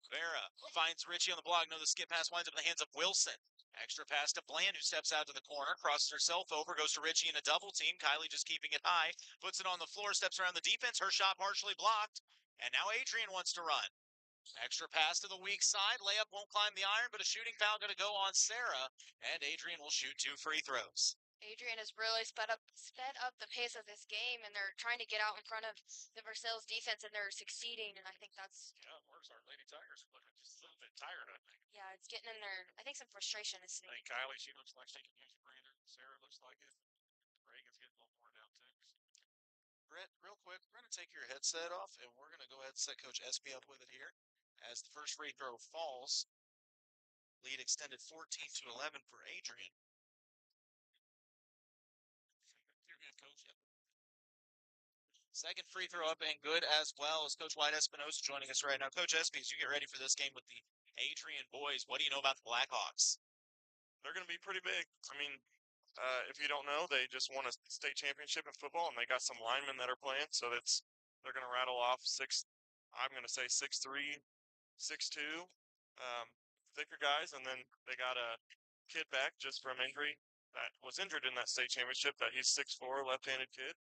Vera finds Richie on the block. No, the skip pass winds up in the hands of Wilson. Extra pass to Bland, who steps out to the corner, crosses herself over, goes to Richie in a double team. Kylie just keeping it high, puts it on the floor, steps around the defense. Her shot partially blocked, and now Adrian wants to run. Extra pass to the weak side. Layup won't climb the iron, but a shooting foul going to go on Sarah, and Adrian will shoot 2 free throws. Adrian has really sped up the pace of this game, and they're trying to get out in front of the Versailles defense, and they're succeeding. And I think that's where's our Lady Tigers looking just a little bit tired? I think. Yeah, it's getting in there. I think some frustration is. I think Kylie, she looks like she can use a breather. Sarah looks like it. Reagan's getting a little more down too. Brett, real quick, we're going to take your headset off, and we're going to go ahead and set Coach Espy up with it here. As the first free throw falls, lead extended 14-11 for Adrian. Second free throw up and good as well as Coach White Espinosa joining us right now. Coach Espy, as you get ready for this game with the Adrian boys, what do you know about the Blackhawks? They're going to be pretty big. I mean, if you don't know, they just won a state championship in football, and they got some linemen that are playing, so they're going to rattle off 6'3", 6'2", thicker guys, and then they got a kid back just from injury that was injured in that state championship. That he's 6'4", left-handed kid,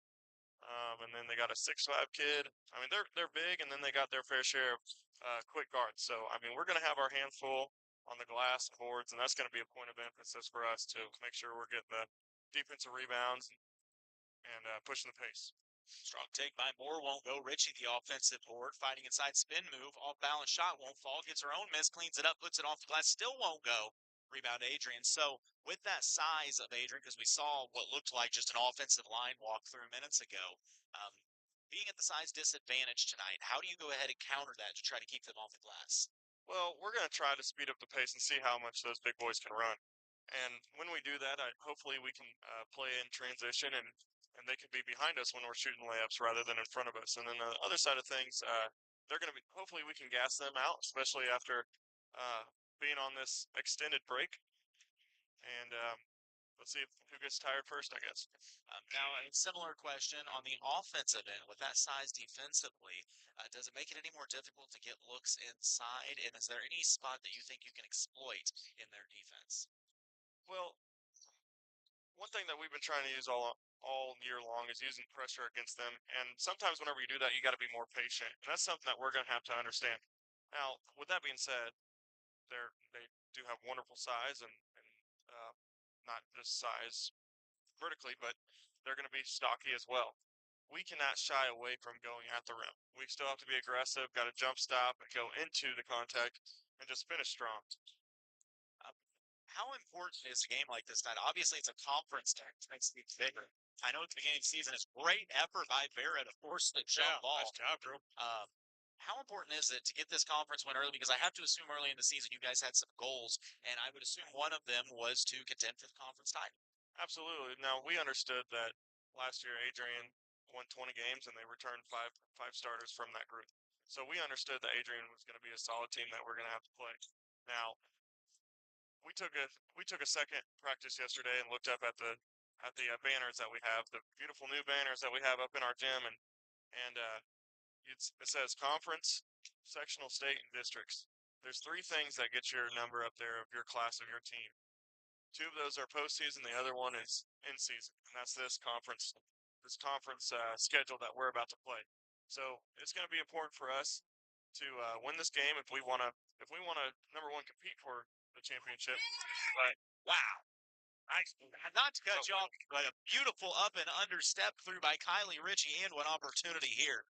and then they got a 6'5" kid. I mean, they're big, and then they got their fair share of quick guards. So I mean, we're going to have our hands full on the glass and boards, and that's going to be a point of emphasis for us to make sure we're getting the defensive rebounds and pushing the pace. Strong take by Moore won't go. Richie, the offensive board, fighting inside, spin move, off balance shot won't fall, gets her own miss, cleans it up, puts it off the glass, still won't go. Rebound Adrian. So with that size of Adrian, because we saw what looked like just an offensive line walk through minutes ago, being at the size disadvantage tonight, how do you go ahead and counter that to try to keep them off the glass? Well, we're going to try to speed up the pace and see how much those big boys can run. And when we do that, hopefully we can play in transition and they can be behind us when we're shooting layups rather than in front of us. And then the other side of things, they're going to be, hopefully we can gas them out, especially after being on this extended break. And let's see who gets tired first, I guess. Now, a similar question on the offensive end. With that size defensively, does it make it any more difficult to get looks inside? And is there any spot that you think you can exploit in their defense? Well, one thing that we've been trying to use all year long is using pressure against them. And sometimes whenever you do that, you got to be more patient. And that's something that we're going to have to understand. Now, with that being said, they do have wonderful size and not just size vertically, but they're going to be stocky as well. We cannot shy away from going at the rim. We still have to be aggressive, got to jump stop and go into the contact and just finish strong. How important is a game like this tonight? Obviously, it's a conference that makes it bigger. I know at the beginning of the season, it's great effort by Barrett, of course, the jump ball. Nice job, Drew. How important is it to get this conference win early? Because I have to assume early in the season you guys had some goals, and I would assume one of them was to contend for the conference title. Absolutely. Now, we understood that last year Adrian won 20 games and they returned five starters from that group. So we understood that Adrian was going to be a solid team that we're going to have to play. Now, we took a second practice yesterday and looked up at the banners that we have, the beautiful new banners that we have up in our gym, and it says conference, sectional, state, and districts. There's three things that get your number up there of your class of your team. Two of those are postseason. The other one is in season, and that's this conference schedule that we're about to play. So it's going to be important for us to win this game if we want to number one compete for the championship. But wow. Not to cut you off, but a beautiful up and under step through by Kylie Ritchie, and what opportunity here.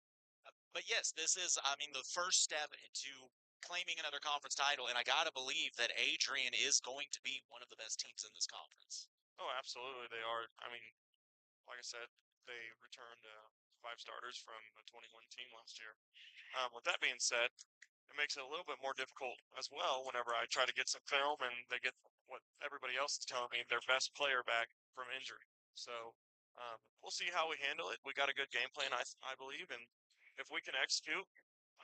But yes, this is, the first step into claiming another conference title, and I got to believe that Adrian is going to be one of the best teams in this conference. Oh, absolutely, they are. Like I said, they returned 5 starters from a 21 team last year. With that being said, it makes it a little bit more difficult as well whenever I try to get some film and they get what everybody else is telling me, their best player back from injury. So we'll see how we handle it. We got a good game plan, I believe, and if we can execute,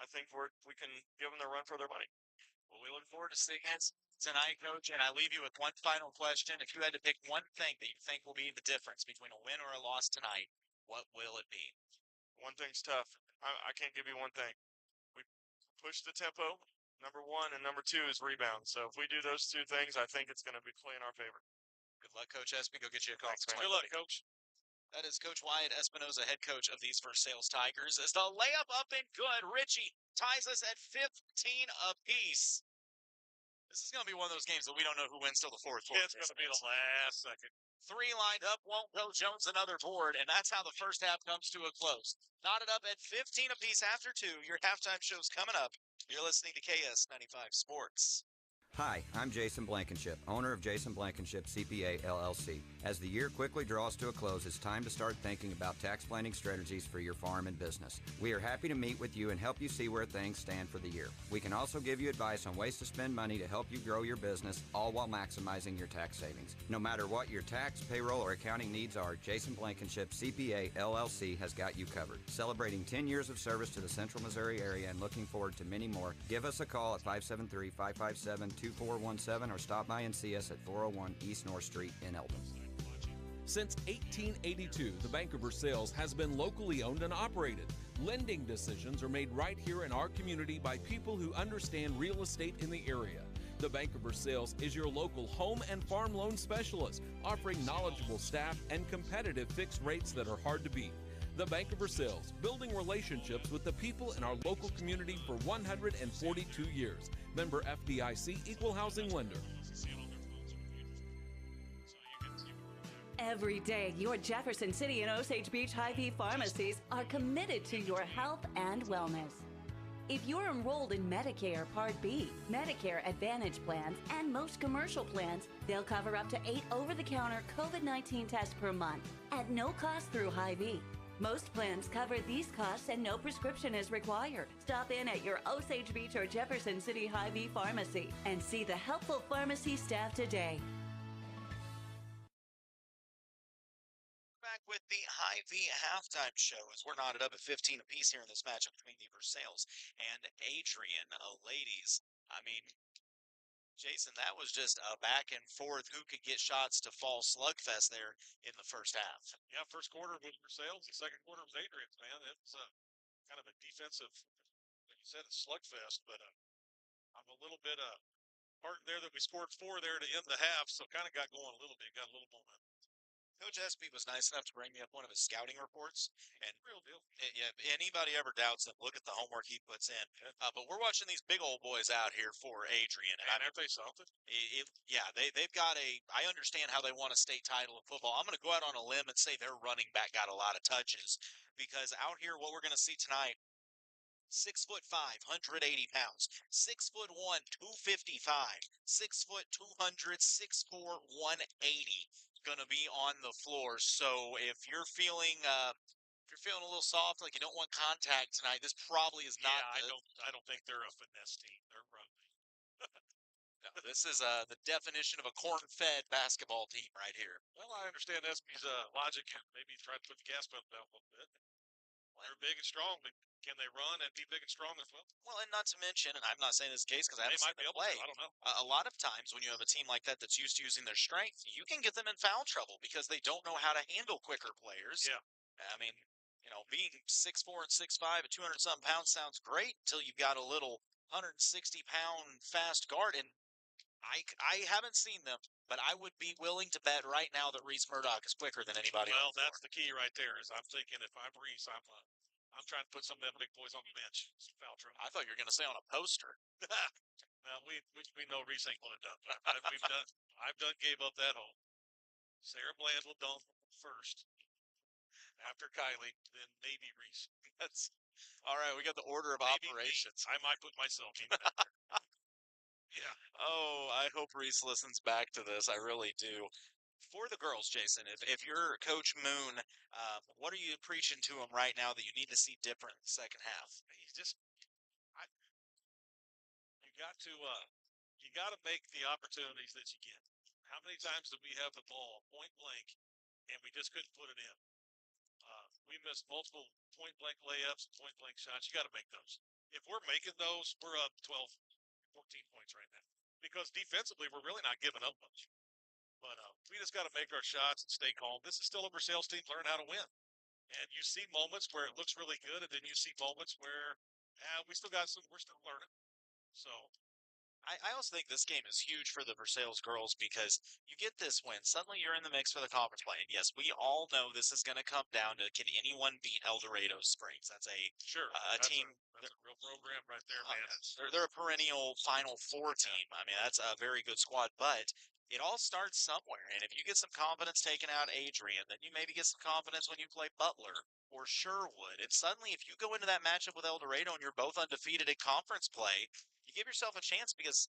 I think we can give them the run for their money. Well, we look forward to seeing it tonight, Coach, and I leave you with one final question. If you had to pick one thing that you think will be the difference between a win or a loss tonight, what will it be? One thing's tough. I can't give you one thing. We push the tempo, number one, and number two is rebound. So if we do those two things, I think it's going to be play in our favor. Good luck, Coach Espy. Go get you a call. Good luck, Coach. That is Coach Wyatt Espinoza, head coach of these First Sales Tigers. As the layup up and good, Ritchie ties us at 15 apiece. This is going to be one of those games that we don't know who wins till the fourth quarter. It's going to be the last second. 3 lined up, won't go. Jones another board, and that's how the first half comes to a close. Knotted up at 15 apiece after 2. Your halftime show's coming up. You're listening to KS-95 Sports. Hi, I'm Jason Blankenship, owner of Jason Blankenship CPA LLC. As the year quickly draws to a close, it's time to start thinking about tax planning strategies for your farm and business. We are happy to meet with you and help you see where things stand for the year. We can also give you advice on ways to spend money to help you grow your business, all while maximizing your tax savings. No matter what your tax, payroll, or accounting needs are, Jason Blankenship CPA LLC has got you covered. Celebrating 10 years of service to the Central Missouri area and looking forward to many more, give us a call at 573-557-2417 or stop by and see us at 401 East North Street in Eldon. Since 1882, the Bank of Versailles has been locally owned and operated. Lending decisions are made right here in our community by people who understand real estate in the area. The Bank of Versailles is your local home and farm loan specialist, offering knowledgeable staff and competitive fixed rates that are hard to beat. The Bank of Versailles, building relationships with the people in our local community for 142 years. Member FDIC, Equal Housing Lender. Every day, your Jefferson City and Osage Beach Hy-Vee pharmacies are committed to your health and wellness. If you're enrolled in Medicare Part B, Medicare Advantage plans, and most commercial plans, they'll cover up to 8 over-the-counter COVID-19 tests per month at no cost through Hy-Vee. Most plans cover these costs and no prescription is required. Stop in at your Osage Beach or Jefferson City Hy-Vee pharmacy and see the helpful pharmacy staff today. Back with the Hy-Vee halftime show as we're knotted up at 15 apiece here in this matchup between the Versailles and Adrian. Ladies, Jason, that was just a back and forth who could get shots to fall slugfest there in the first half. Yeah, first quarter was Versailles. The second quarter was Adrian's, man. It's kind of a defensive, like you said, a slugfest. But I'm a little bit heartened there that we scored 4 there to end the half, so kind of got going a little bit, got a little momentum. Coach Espy was nice enough to bring me up one of his scouting reports, and Real deal. yeah, anybody ever doubts him, look at the homework he puts in. But we're watching these big old boys out here for Adrian, And aren't they something? They've got I understand how they want a state title in football. I'm going to go out on a limb and say their running back got a lot of touches, because out here what we're going to see tonight. 6'5", 180 pounds. 6'1", 255. 6'200", 6'4", 180. going to be on the floor. So if you're feeling a little soft, like you don't want contact tonight, this probably is not. Yeah, I don't think they're a finesse team. They're rugby. No, this is the definition of a corn-fed basketball team right here. Well, I understand SB's logic. Maybe try to put the gas pedal down a little bit. They're big and strong, but can they run and be big and strong as well? Well, and not to mention, and I'm not saying this is the case because I They haven't might seen be them able play. to. I don't know. A lot of times when you have a team like that that's used to using their strength, you can get them in foul trouble because they don't know how to handle quicker players. Yeah. I mean, being 6'4" and 6'5" at 200-something pounds sounds great until you've got a little 160-pound fast guard. And I haven't seen them, but I would be willing to bet right now that Reese Murdoch is quicker than anybody. Well, that's the key right there. Is I'm thinking if I'm Reese, I'm trying to put some of them big boys on the bench. Foul trouble. I thought you were going to say on a poster. Now we know Reese ain't going to dunk. I've done gave up that hole. Sarah Bland will dunk first. After Kylie, then maybe Reese. That's all right. We got the order of Maybe operations. I might put myself in that. Yeah. Oh, I hope Reese listens back to this. I really do. For the girls, Jason, if you're Coach Moon, what are you preaching to them right now that you need to see different in the second half? You got to make the opportunities that you get. How many times did we have the ball point blank and we just couldn't put it in? We missed multiple point blank layups, point blank shots. You got to make those. If we're making those, we're up 12, 14 points right now. Because defensively, we're really not giving up much. But we just got to make our shots and stay calm. This is still a Versailles team learn how to win. And you see moments where it looks really good, and then you see moments where we're still learning. So I also think this game is huge for the Versailles girls because you get this win. Suddenly you're in the mix for the conference play. And yes, we all know this is going to come down to can anyone beat El Dorado Springs? That's a team. That's a real program right there, man. They're a perennial Final Four team. I mean, that's a very good squad, but it all starts somewhere. And if you get some confidence taking out Adrian, then you maybe get some confidence when you play Butler or Sherwood. And suddenly, if you go into that matchup with El Dorado and you're both undefeated in conference play, you give yourself a chance because,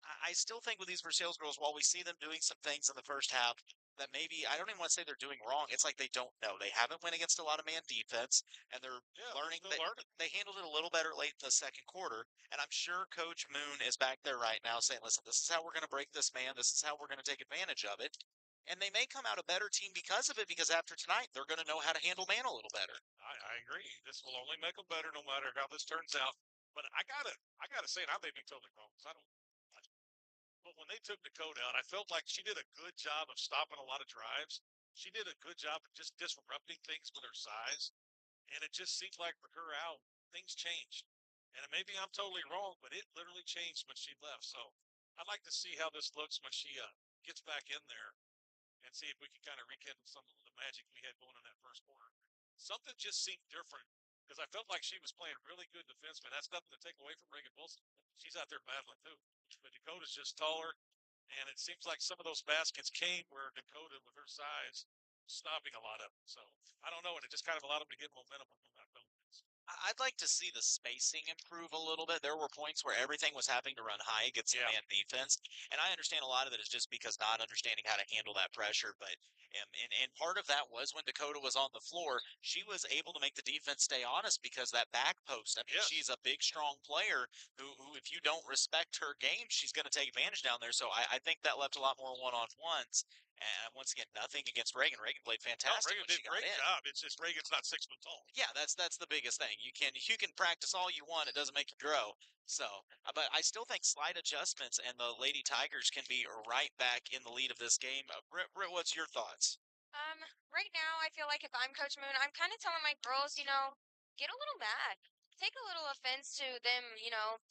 I still think with these Versailles girls, while we see them doing some things in the first half that maybe, I don't even want to say they're doing wrong. It's like they don't know. They haven't went against a lot of man defense, and they're learning. They handled it a little better late in the second quarter, and I'm sure Coach Moon is back there right now saying, listen, this is how we're going to break this man. This is how we're going to take advantage of it. And they may come out a better team because of it, because after tonight, they're going to know how to handle man a little better. I agree. This will only make them better no matter how this turns out. But I gotta say, and I may be totally wrong, but when they took Dakota out, I felt like she did a good job of stopping a lot of drives. She did a good job of just disrupting things with her size. And it just seemed like with her out, things changed. And maybe I'm totally wrong, but it literally changed when she left. So I'd like to see how this looks when she gets back in there and see if we can kind of rekindle some of the magic we had going in that first quarter. Something just seemed different because I felt like she was playing really good defenseman. That's nothing to take away from Reagan Wilson. She's out there battling too. But Dakota's just taller, and it seems like some of those baskets came where Dakota, with her size, stopping a lot of them. So I don't know, and it just kind of allowed them to get momentum on that offense. I'd like to see the spacing improve a little bit. There were points where everything was having to run high against the man defense, and I understand a lot of it is just because not understanding how to handle that pressure. But and part of that was when Dakota was on the floor, she was able to make the defense stay honest because that back post. I mean, she's a big, strong player who, if you don't respect her game, she's going to take advantage down there. So I think that left a lot more one-on-ones. And once again, nothing against Reagan. Reagan played fantastic. Reagan did a great job. It's just Reagan's not 6 foot tall. Yeah, that's the biggest thing. You can practice all you want. It doesn't make you grow. So, but I still think slight adjustments and the Lady Tigers can be right back in the lead of this game. Britt, what's your thoughts? Right now, I feel like if I'm Coach Moon, I'm kind of telling my girls, get a little mad. Take a little offense to them,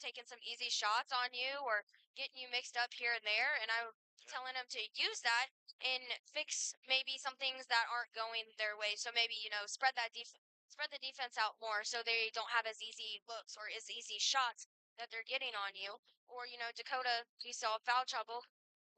taking some easy shots on you or getting you mixed up here and there. And I'm telling them to use that and fix maybe some things that aren't going their way. So maybe, spread the defense out more so they don't have as easy looks or as easy shots that they're getting on you. Or, Dakota, you saw foul trouble.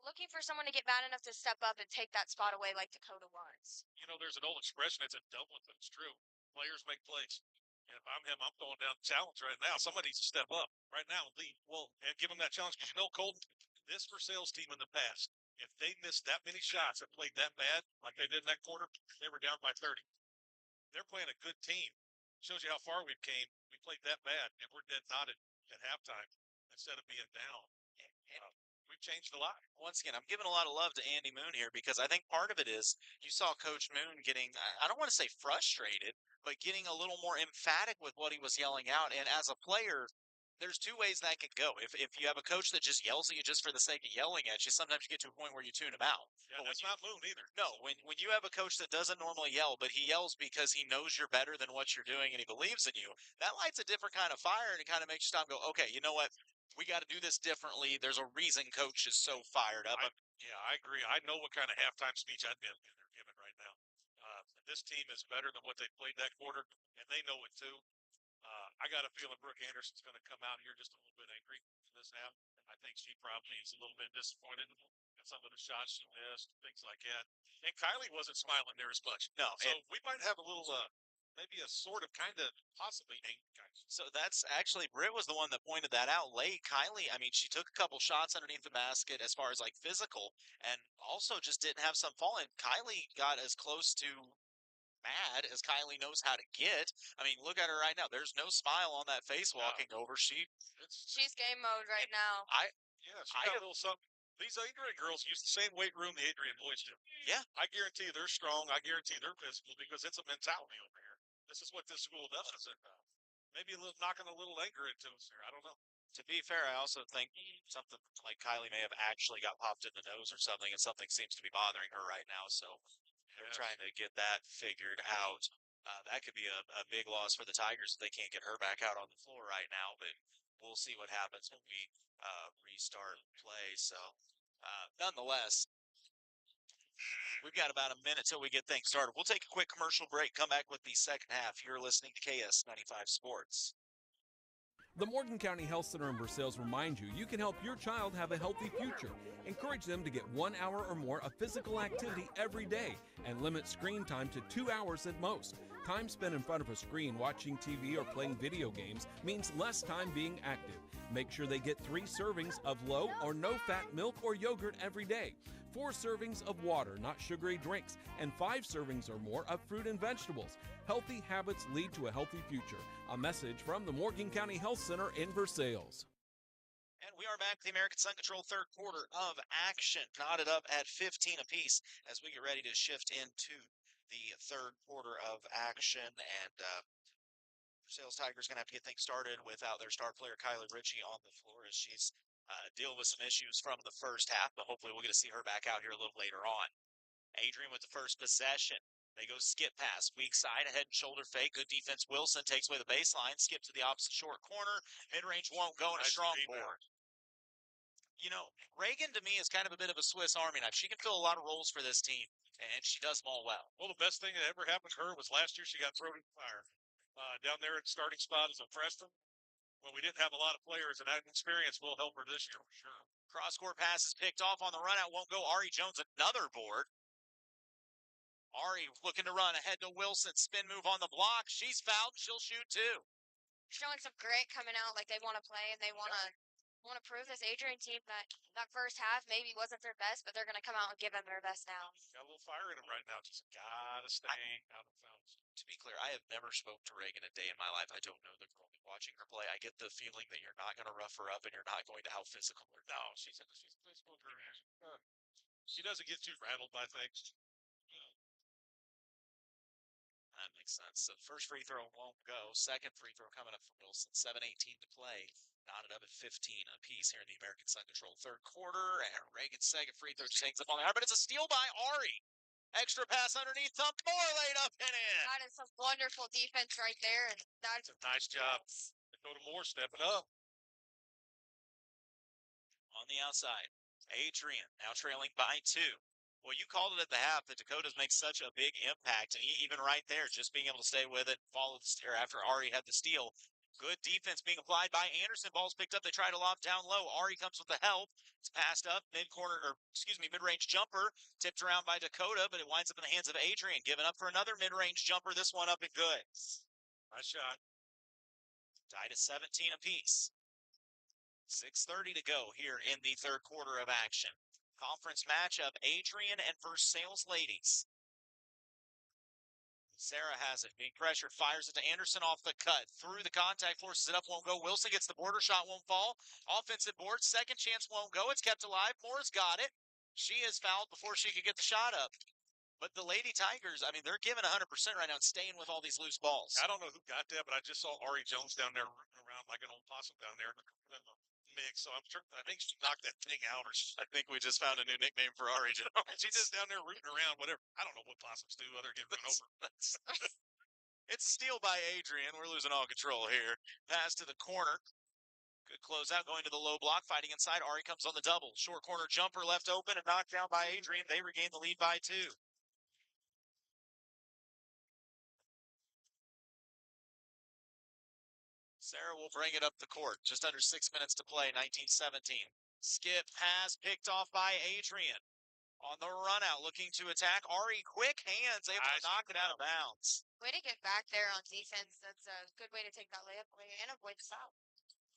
Looking for someone to get bad enough to step up and take that spot away like Dakota was. There's an old expression, it's a dumb one, but it's true. Players make plays. And if I'm him, I'm throwing down the challenge right now. Somebody needs to step up right now and lead. Well, and give them that challenge. Because Colton, this Versailles team in the past, if they missed that many shots and played that bad, like they did in that quarter, they were down by 30. They're playing a good team. Shows you how far we've came. We played that bad, and we're dead knotted at halftime instead of being down. We've changed a lot. Once again, I'm giving a lot of love to Andy Moon here because I think part of it is you saw Coach Moon getting, I don't want to say frustrated, but getting a little more emphatic with what he was yelling out. And as a player, there's two ways that could go. If you have a coach that just yells at you just for the sake of yelling at you, sometimes you get to a point where you tune him out. Yeah, that's not Moon either. No, when you have a coach that doesn't normally yell, but he yells because he knows you're better than what you're doing and he believes in you, that lights a different kind of fire and it kind of makes you stop and go, okay, you know what? We got to do this differently. There's a reason coach is so fired up. I agree. I know what kind of halftime speech I'd be giving right now. This team is better than what they played that quarter, and they know it too. I got a feeling Brooke Anderson's going to come out here just a little bit angry in this half. I think she probably is a little bit disappointed at some of the shots she missed, things like that. And Kylie wasn't smiling there as much. No, so we might have a little, maybe a sort of, kind of, possibly angry guys. So that's actually, Britt was the one that pointed that out late. Kylie, I mean, she took a couple shots underneath the basket as far as like physical and also just didn't have some fall in. Kylie got as close to mad as Kylie knows how to get. I mean, look at her right now. There's no smile on that face walking over. She's game mode right now. She got a little something. These Adrian girls use the same weight room the Adrian boys do. Yeah. I guarantee they're strong. I guarantee they're physical because it's a mentality over here. This is what this school does. And, maybe a little knocking a little anger into us here. I don't know. To be fair, I also think something like Kylie may have actually got popped in the nose or something, and something seems to be bothering her right now. So they're trying to get that figured out. That could be a big loss for the Tigers if they can't get her back out on the floor right now. But we'll see what happens when we restart play. So nonetheless, we've got about a minute till we get things started. We'll take a quick commercial break, come back with the second half. You're listening to KS-95 Sports. The Morgan County Health Center in Versailles reminds you can help your child have a healthy future. Encourage them to get 1 hour or more of physical activity every day and limit screen time to 2 hours at most. Time spent in front of a screen watching TV or playing video games means less time being active. Make sure they get 3 servings of low or no-fat milk or yogurt every day, 4 servings of water, not sugary drinks, and 5 servings or more of fruit and vegetables. Healthy habits lead to a healthy future. A message from the Morgan County Health Center in Versailles. And we are back to the American Sun Control third quarter of action, knotted up at 15 apiece as we get ready to shift into the third quarter of action. And Versailles Tigers going to have to get things started without their star player, Kylie Ritchie, on the floor as she's dealing with some issues from the first half. But hopefully we'll get to see her back out here a little later on. Adrian with the first possession. They go skip pass, weak side, a head and shoulder fake. Good defense. Wilson takes away the baseline, skip to the opposite short corner. Mid-range won't go, and a strong board. You know, Reagan to me is kind of a bit of a Swiss Army knife. She can fill a lot of roles for this team, and she does them all well. Well, the best thing that ever happened to her was last year she got thrown in the fire. Down there at starting spot as a freshman, when we didn't have a lot of players, and that experience will help her this year for sure. Cross-court pass is picked off on the run-out, won't go. Ari Jones, another board. Ari looking to run ahead to Wilson. Spin move on the block. She's fouled. She'll shoot too. Showing some grit coming out like they want to play and they want to prove this Adrian team that first half maybe wasn't their best, but they're going to come out and give them their best now. Got a little fire in them right now. Just gotta stay out of bounds. To be clear, I have never spoke to Reagan a day in my life. I don't know the girl. Watching her play, I get the feeling that you're not going to rough her up and you're not going to out physical her. No, she's a physical girl. She doesn't get too rattled by things. That makes sense. So first free throw won't go. Second free throw coming up from Wilson. 7:18 to play. Knotted up at 15 apiece here in the American Sun Control third quarter. And Reagan's second free throw just hangs up on the arm, but it's a steal by Ari. Extra pass underneath. Thump more laid up and in. That is some wonderful defense right there. And that's a nice job. Dakota Moore stepping up. On the outside, Adrian now trailing by 2. Well, you called it at the half that Dakotas make such a big impact, and even right there, just being able to stay with it, follow the steer after Ari had the steal. Good defense being applied by Anderson. Ball's picked up. They try to lob down low. Ari comes with the help. It's passed up mid-range jumper, tipped around by Dakota, but it winds up in the hands of Adrian. Giving up for another mid-range jumper. This one up and good. Nice shot. Tied at 17 apiece. 6:30 to go here in the third quarter of action. Conference matchup, Adrian and Versailles ladies. Sarah has it, being pressured, fires it to Anderson off the cut. Through the contact, forces it up, won't go. Wilson gets the border, shot won't fall. Offensive board, second chance won't go. It's kept alive. Moore's got it. She is fouled before she could get the shot up. But the Lady Tigers, I mean, they're giving 100% right now and staying with all these loose balls. I don't know who got that, but I just saw Ari Jones down there rooting around like an old possum down there in the mix. So I think she knocked that thing out. I think we just found a new nickname for Ari Jones. She's just down there rooting around, whatever. I don't know what possums do other than get run over. It's steal by Adrian. We're losing all control here. Pass to the corner. Good closeout going to the low block. Fighting inside. Ari comes on the double. Short corner jumper left open and knocked down by Adrian. They regain the lead by 2. Sarah will bring it up the court. Just under 6 minutes to play, 19-17. Skip pass picked off by Adrian. On the run out, looking to attack. Ari, quick hands, able to knock it out of bounds. Way to get back there on defense. That's a good way to take that layup away and avoid the foul.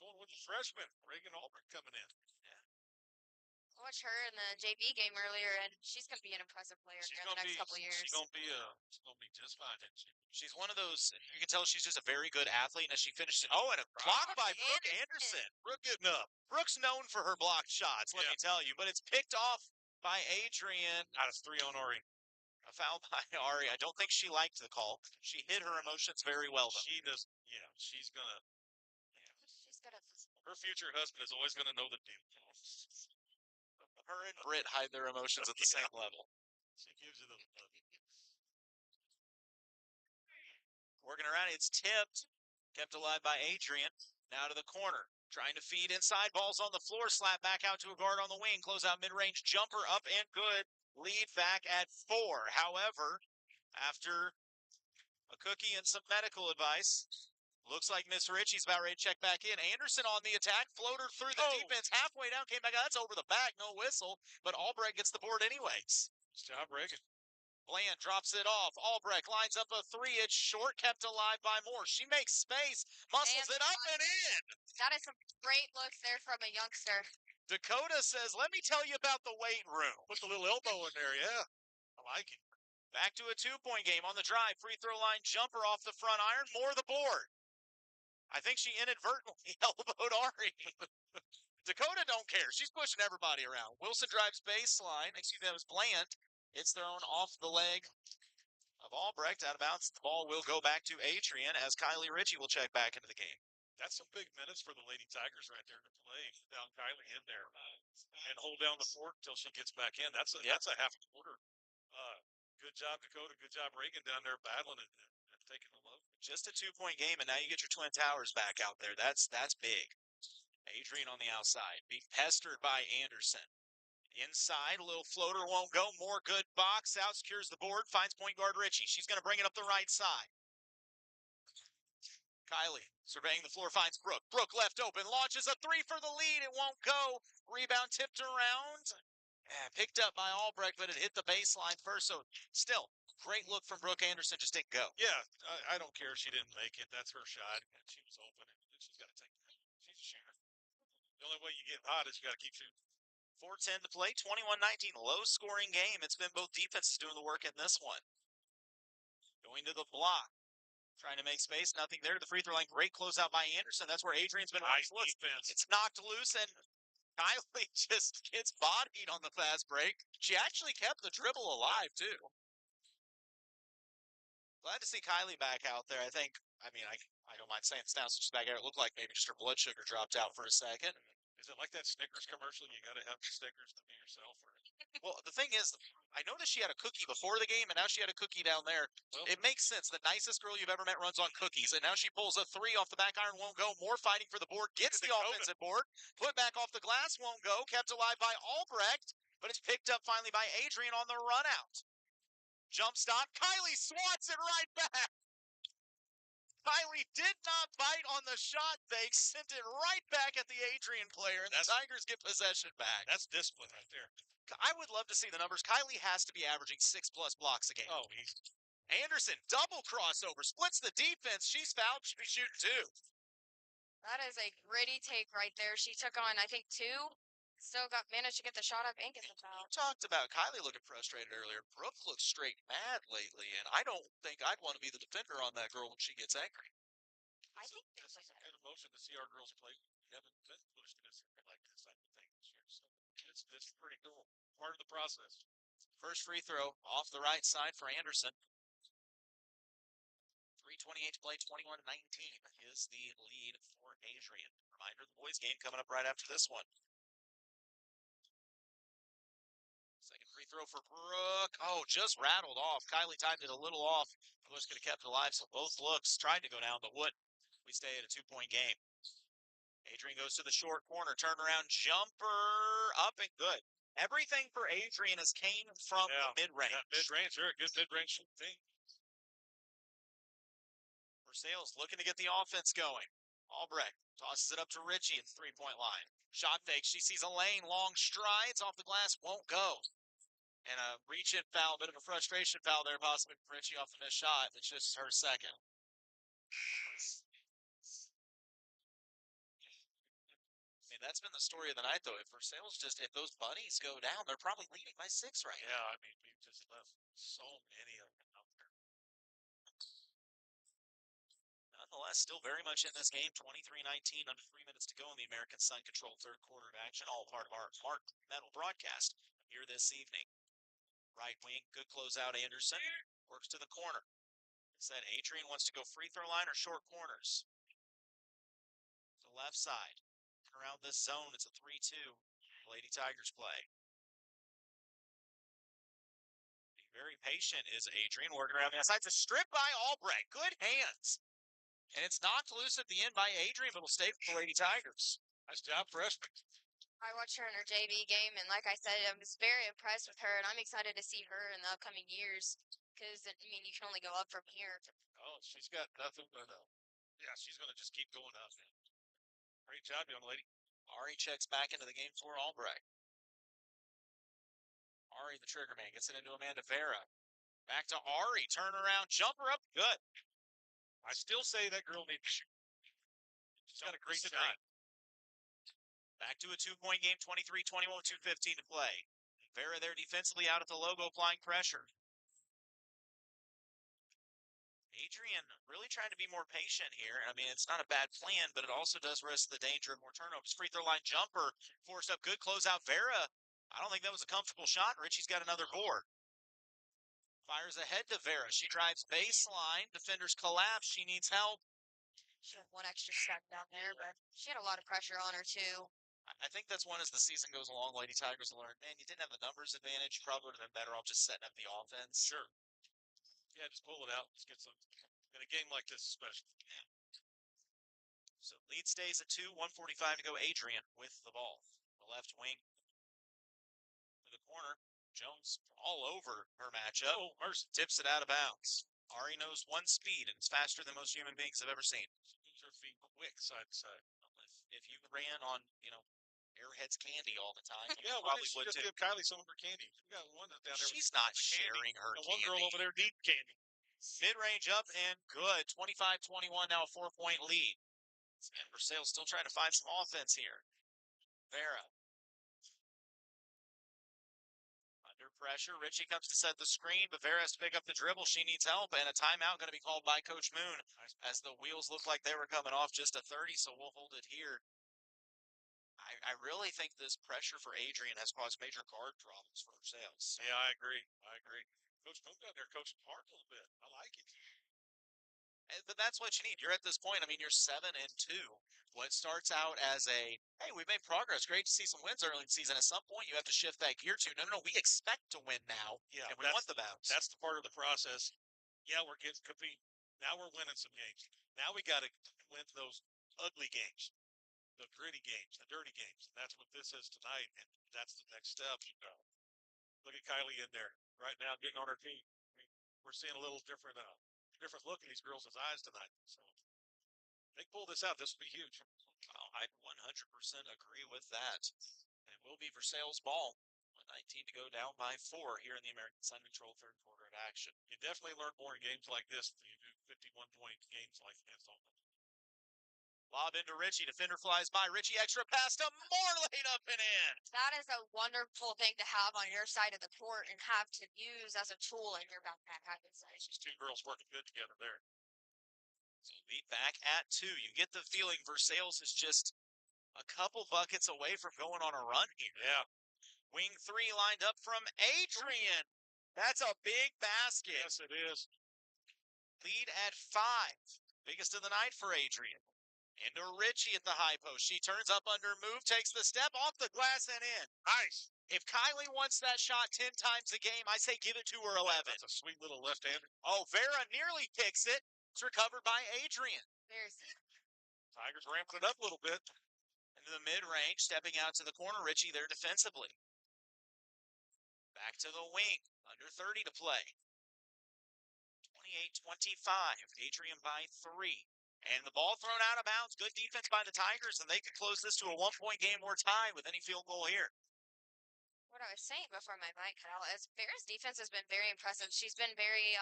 Going with the freshman, Reagan Albrecht coming in. I watched her in the JV game earlier, and she's going to be an impressive player here in the next couple of years. She's gonna be just fine, isn't she? She's one of those, you can tell she's just a very good athlete, and as she finished it, and a block by Brooke Anderson. Brooke getting up. Brooke's known for her blocked shots, let me tell you, but it's picked off by Adrian. That's 3 on Ari. A foul by Ari. I don't think she liked the call. She hid her emotions very well, though. She does, she's gonna. Her future husband is always gonna know the deal. Her and Britt hide their emotions at the same level. She gives you the. Working around, it's tipped. Kept alive by Adrian. Now to the corner. Trying to feed inside. Ball's on the floor. Slap back out to a guard on the wing. Close out mid-range. Jumper up and good. Lead back at 4. However, after a cookie and some medical advice, looks like Miss Ritchie's about ready to check back in. Anderson on the attack. Floater through the defense. Halfway down. Came back out. That's over the back. No whistle. But Albrecht gets the board anyways. Good job, Reagan. Bland drops it off. Albrecht lines up a 3. It's short, kept alive by Moore. She makes space, muscles it up and in. That is some great looks there from a youngster. Dakota says, let me tell you about the weight room. Put the little elbow in there, yeah. I like it. Back to a 2-point game on the drive. Free throw line jumper off the front iron. Moore the board. I think she inadvertently elbowed Ari. Dakota don't care. She's pushing everybody around. Wilson drives baseline. Excuse me, that was Bland. It's thrown off the leg of Albrecht. Out of bounds. The ball will go back to Adrian as Kylie Ritchie will check back into the game. That's some big minutes for the Lady Tigers right there to play without Kylie in there and hold down the fort until she gets back in. That's a half a quarter. Good job, Dakota. Good job, Reagan, down there battling it and taking the load. Just a 2-point game, and now you get your Twin Towers back out there. That's big. Adrian on the outside, being pestered by Anderson. Inside, a little floater won't go. More good box out, secures the board, finds point guard Ritchie. She's going to bring it up the right side. Kylie surveying the floor, finds Brooke. Brooke left open, launches a 3 for the lead. It won't go. Rebound tipped around. Picked up by Albrecht, but it hit the baseline first. So still, great look from Brooke Anderson. Just didn't go. Yeah, I don't care if she didn't make it. That's her shot. And she was open, and she's got to take it. She's a shooter. The only way you get hot is you got to keep shooting. 4:10 to play, 21-19, low-scoring game. It's been both defenses doing the work in this one. Going to the block, trying to make space, nothing there to the free throw line. Great closeout by Anderson. That's where Adrian's been. Nice defense. It's knocked loose, and Kylie just gets bodied on the fast break. She actually kept the dribble alive, too. Glad to see Kylie back out there. I don't mind saying this now, since she's back there. It looked like maybe just her blood sugar dropped out for a second. Is it like that Snickers commercial? You got to have the Snickers to be yourself. Well, the thing is, I noticed she had a cookie before the game, and now she had a cookie down there. Well, it makes sense. The nicest girl you've ever met runs on cookies, and now she pulls a 3 off the back iron, won't go. More fighting for the board, gets the offensive board. Put back off the glass, won't go. Kept alive by Albrecht, but it's picked up finally by Adrian on the run out. Jump stop. Kylie swats it right back. Kylie did not bite on the shot fake, sent it right back at the Adrian player, and the Tigers get possession back. That's discipline right there. I would love to see the numbers. Kylie has to be averaging 6+ blocks a game. Oh, Anderson, double crossover, splits the defense. She's fouled. She'll be shooting 2. That is a gritty take right there. She took on, I think, 2 still managed to get the shot up and get the foul. We talked about Kylie looking frustrated earlier. Brooke looks straight mad lately, and I don't think I'd want to be the defender on that girl when she gets angry. I think It's a kind of emotion to see our girls play. We haven't been pushed in this like this, I would think, this year. So it's pretty cool. Part of the process. First free throw off the right side for Anderson. 3:28 to play, 21-19 is the lead for Adrian. Reminder, the boys game coming up right after this one. Second free throw for Brooke. Oh, just rattled off. Kylie timed it a little off. Bush could have kept it alive, so both looks tried to go down, but wouldn't. We stay at a 2-point game. Adrian goes to the short corner, turnaround jumper, up and good. Everything for Adrian has came from the mid-range. Mid-range, they're a good mid-range thing. Versailles looking to get the offense going. Albrecht tosses it up to Richie at the three-point line. Shot fake. She sees a lane. Long strides off the glass. Won't go. And a reach-in foul. Bit of a frustration foul there possibly for Richie off the missed shot. It's just her second. I mean, that's been the story of the night, though. If Versailles if those bunnies go down, they're probably leading by 6 right now. Yeah, I mean, we've just left so many of them out there. Nonetheless, still very much in this game. 23-19, under 3 minutes to go in the American Sun-controlled third quarter of action. All part of our Mark Metal broadcast here this evening. Right wing, good closeout. Anderson works to the corner. Said Adrian wants to go free throw line or short corners. The left side. Around this zone, it's a 3-2. Lady Tigers play. Very patient is Adrian, working around the outside. It's a strip by Albrecht. Good hands. And it's knocked loose at the end by Adrian, but will stay for the Lady Tigers. Nice job, freshman. I watched her in her JV game, and like I said, I was very impressed with her, and I'm excited to see her in the upcoming years because, I mean, you can only go up from here. Oh, she's got nothing but, yeah, she's going to just keep going up. Great job, young lady. Ari checks back into the game for Albrecht. Ari, the trigger man, gets it into Amanda Vera. Back to Ari, turnaround, jumper up, good. I still say that girl needs to shoot. She's got a great shot. Back to a 2-point game, 23-21 with 2:15 to play. Vera there defensively out at the logo, applying pressure. Adrian really trying to be more patient here. I mean, it's not a bad plan, but it also does risk the danger of more turnovers. Free throw line jumper, forced up, good closeout. Vera, I don't think that was a comfortable shot. Richie's got another board. Fires ahead to Vera. She drives baseline. Defenders collapse. She needs help. She had one extra step down there, but she had a lot of pressure on her, too. I think that's one as the season goes along, Lady Tigers will learn, man, you didn't have the numbers advantage. You probably would have been better off just setting up the offense. Sure. Yeah, just pull it out. Just get some. In a game like this, especially. Yeah. So lead stays at 2, 1:45 to go. Adrian with the ball. The left wing to the corner. Jones all over her matchup. Oh, mercy. Tips it out of bounds. Ari knows one speed, and it's faster than most human beings have ever seen. She moves her feet quick side to side. If you ran on, Airhead's candy all the time, you yeah, why probably did she would just too. give Kylie some of her candy? We got one down there. She's not sharing her candy. candy. One girl over there eating candy. Mid-range up and good. 25-21, now a 4-point lead. And Versailles still trying to find some offense here. Vera. Under pressure. Richie comes to set the screen, but Vera has to pick up the dribble. She needs help, and a timeout going to be called by Coach Moon as the wheels look like they were coming off just a 30, so we'll hold it here. I really think this pressure for Adrian has caused major guard problems for Versailles. Yeah, I agree. Coach Moon got there coaching hard a little bit. I like it. But that's what you need. You're at this point. I mean, you're 7-2. What starts out as hey, we've made progress. Great to see some wins early in the season. At some point, you have to shift that gear to, no, we expect to win now. Yeah, and we want the bounce. That's the part of the process. Yeah, we're getting compete. Now we're winning some games. Now we got to win those ugly games, the gritty games, the dirty games. And that's what this is tonight. And that's the next step. Look at Kylie in there right now, getting on her team. I mean, we're seeing a little different look in these girls' eyes tonight. So if they pull this out, this will be huge. I 100% agree with that. And it will be Versailles' ball. 19 to go, down by 4 here in the American Sun Control third quarter of action. You definitely learn more in games like this than you do 51-point games like this. Lob into Richie. Defender flies by. Richie extra pass to Moore, laid up and in. That is a wonderful thing to have on your side of the court and have to use as a tool in your backpack, I would say. These two girls working good together there. So lead back at 2. You get the feeling Versailles is just a couple buckets away from going on a run here. Yeah. Wing 3 lined up from Adrian. That's a big basket. Yes, it is. Lead at 5. Biggest of the night for Adrian. Into Richie at the high post. She turns up under move, takes the step off the glass and in. Nice. If Kylie wants that shot 10 times a game, I say give it to her 11. That's a sweet little left-hander. Oh, Vera nearly kicks it. It's recovered by Adrian. There's Tigers ramping it up a little bit. Into the mid-range, stepping out to the corner. Richie there defensively. Back to the wing. Under 30 to play. 28-25. Adrian by 3. And the ball thrown out of bounds. Good defense by the Tigers, and they could close this to a one-point game or tie with any field goal here. what I was saying before my mic cut out is Vera's defense has been very impressive. She's been very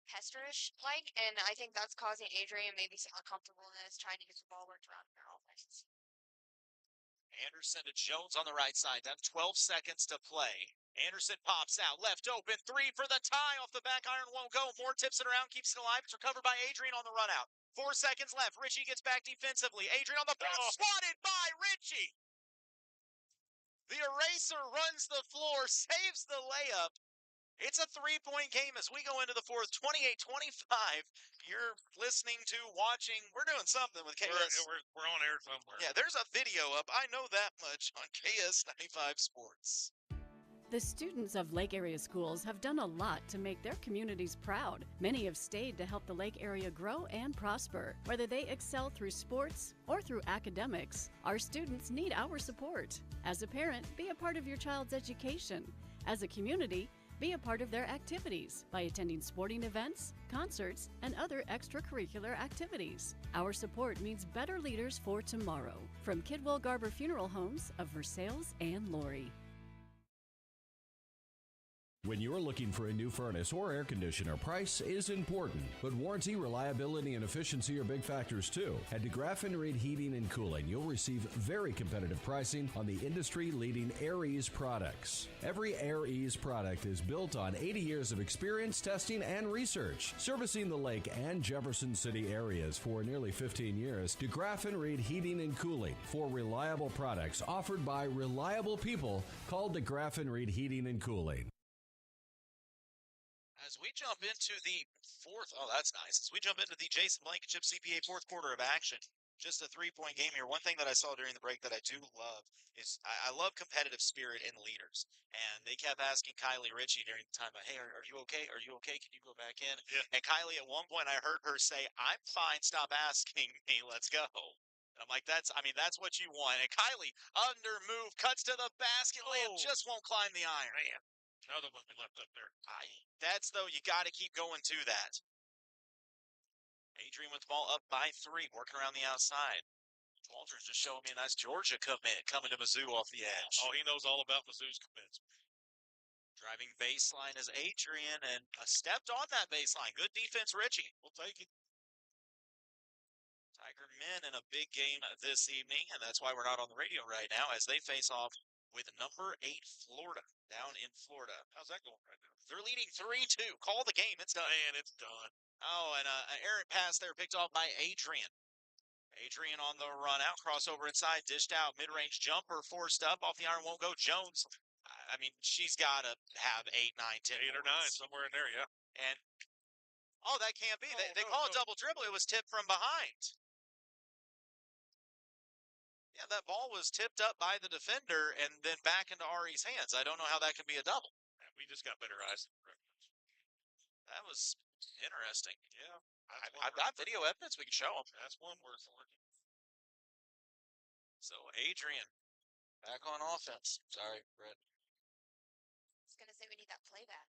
Hesterish-like, and I think that's causing Adrian maybe some uncomfortableness trying to get the ball worked around her offense. Anderson to Jones on the right side. That's 12 seconds to play. Anderson pops out, left open, 3 for the tie. Off the back iron, won't go. Moore tips it around, keeps it alive. It's recovered by Adrian on the run out. 4 seconds left. Richie gets back defensively. Adrian on the bounce, swatted by Richie. The eraser runs the floor, saves the layup. It's a 3-point game as we go into the fourth, 28-25. You're listening to, watching. We're doing something with KS. We're on air somewhere. Yeah, there's a video up. I know that much on KS-95 Sports. The students of Lake Area schools have done a lot to make their communities proud. Many have stayed to help the Lake Area grow and prosper. Whether they excel through sports or through academics, our students need our support. As a parent, be a part of your child's education. As a community, be a part of their activities by attending sporting events, concerts, and other extracurricular activities. Our support means better leaders for tomorrow. From Kidwell Garber Funeral Homes of Versailles and Laurie. When you're looking for a new furnace or air conditioner, price is important, but warranty, reliability, and efficiency are big factors too. At DeGraff and Reed Heating and Cooling, you'll receive very competitive pricing on the industry-leading AirEase products. Every AirEase product is built on 80 years of experience, testing, and research. Servicing the Lake and Jefferson City areas for nearly 15 years, DeGraff and Reed Heating and Cooling for reliable products offered by reliable people. Call DeGraff and Reed Heating and Cooling. As we jump into the fourth, oh, that's nice. As we jump into the Jason Blankenship CPA fourth quarter of action, just a 3-point game here. One thing that I saw during the break that I do love is I love competitive spirit in leaders. And they kept asking Kylie Richie during the time, hey, are you okay? Are you okay? Can you go back in? Yeah. And Kylie, at one point, I heard her say, I'm fine. Stop asking me. Let's go. And I'm like, that's what you want. And Kylie, under move, cuts to the basket. Layup just won't climb the iron. Man. Another one we left up there. That's, though, you got to keep going to that. Adrian with the ball up by 3, working around the outside. Walters just showing me a nice Georgia commit coming to Mizzou off the edge. Oh, he knows all about Mizzou's commits. Driving baseline is Adrian, and stepped on that baseline. Good defense, Richie. We'll take it. Tiger men in a big game this evening, and that's why we're not on the radio right now as they face off with number 8 Florida down in Florida. How's that going right now? They're leading 3-2. Call the game. It's done. Man, it's done. Oh, and an errant pass there picked off by Adrian. Adrian on the run out, crossover inside, dished out, mid-range jumper forced up, off the iron, won't go. Jones, I mean, she's got to have 8, 9, 10 8 or 9, somewhere in there, yeah. And, oh, that can't be. They call it double dribble. It was tipped from behind. Yeah, that ball was tipped up by the defender and then back into Ari's hands. I don't know how that can be a double. Yeah, we just got better eyes than the referees. That was interesting. Yeah. I've got video evidence. We can show them. That's one worth looking. So, Adrian, back on offense. Sorry, Brett. I was going to say we need that playback.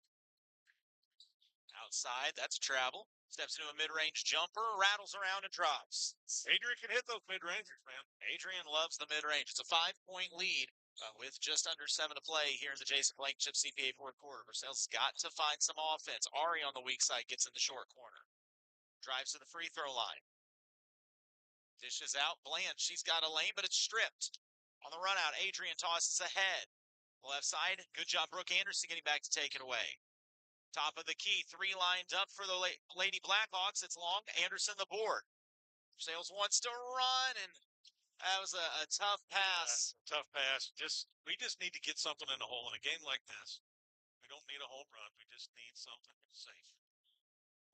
Outside, that's travel. Steps into a mid-range jumper, rattles around and drops. Adrian can hit those mid-rangers, man. Adrian loves the mid-range. It's a 5-point lead with just under 7 to play here in the Jason Blankenship CPA fourth quarter. Versailles got to find some offense. Ari on the weak side gets in the short corner. Drives to the free throw line. Dishes out. Bland. She's got a lane, but it's stripped. On the run out, Adrian tosses ahead. Left side. Good job, Brooke Anderson getting back to take it away. Top of the key. 3 lined up for the Lady Blackhawks. It's long. Anderson the board. Sales wants to run, and that was a tough pass. Tough pass. We just need to get something in the hole in a game like this. We don't need a home run. We just need something safe.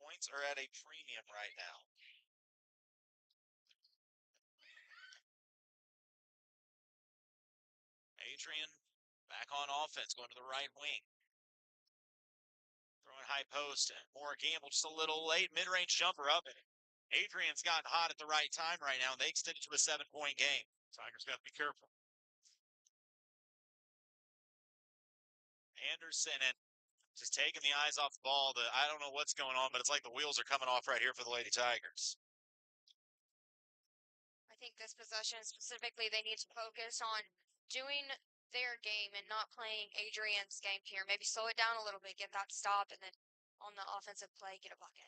Points are at a premium right now. Adrian back on offense, going to the right wing. Throwing high post. More gamble just a little late. Mid-range jumper up. Adrian's gotten hot at the right time right now. They extended to a 7-point game. Tigers got to be careful. Anderson and just taking the eyes off the ball. I don't know what's going on, but it's like the wheels are coming off right here for the Lady Tigers. I think this possession specifically, they need to focus on doing their game and not playing Adrian's game here. Maybe slow it down a little bit, get that stop, and then on the offensive play, get a bucket.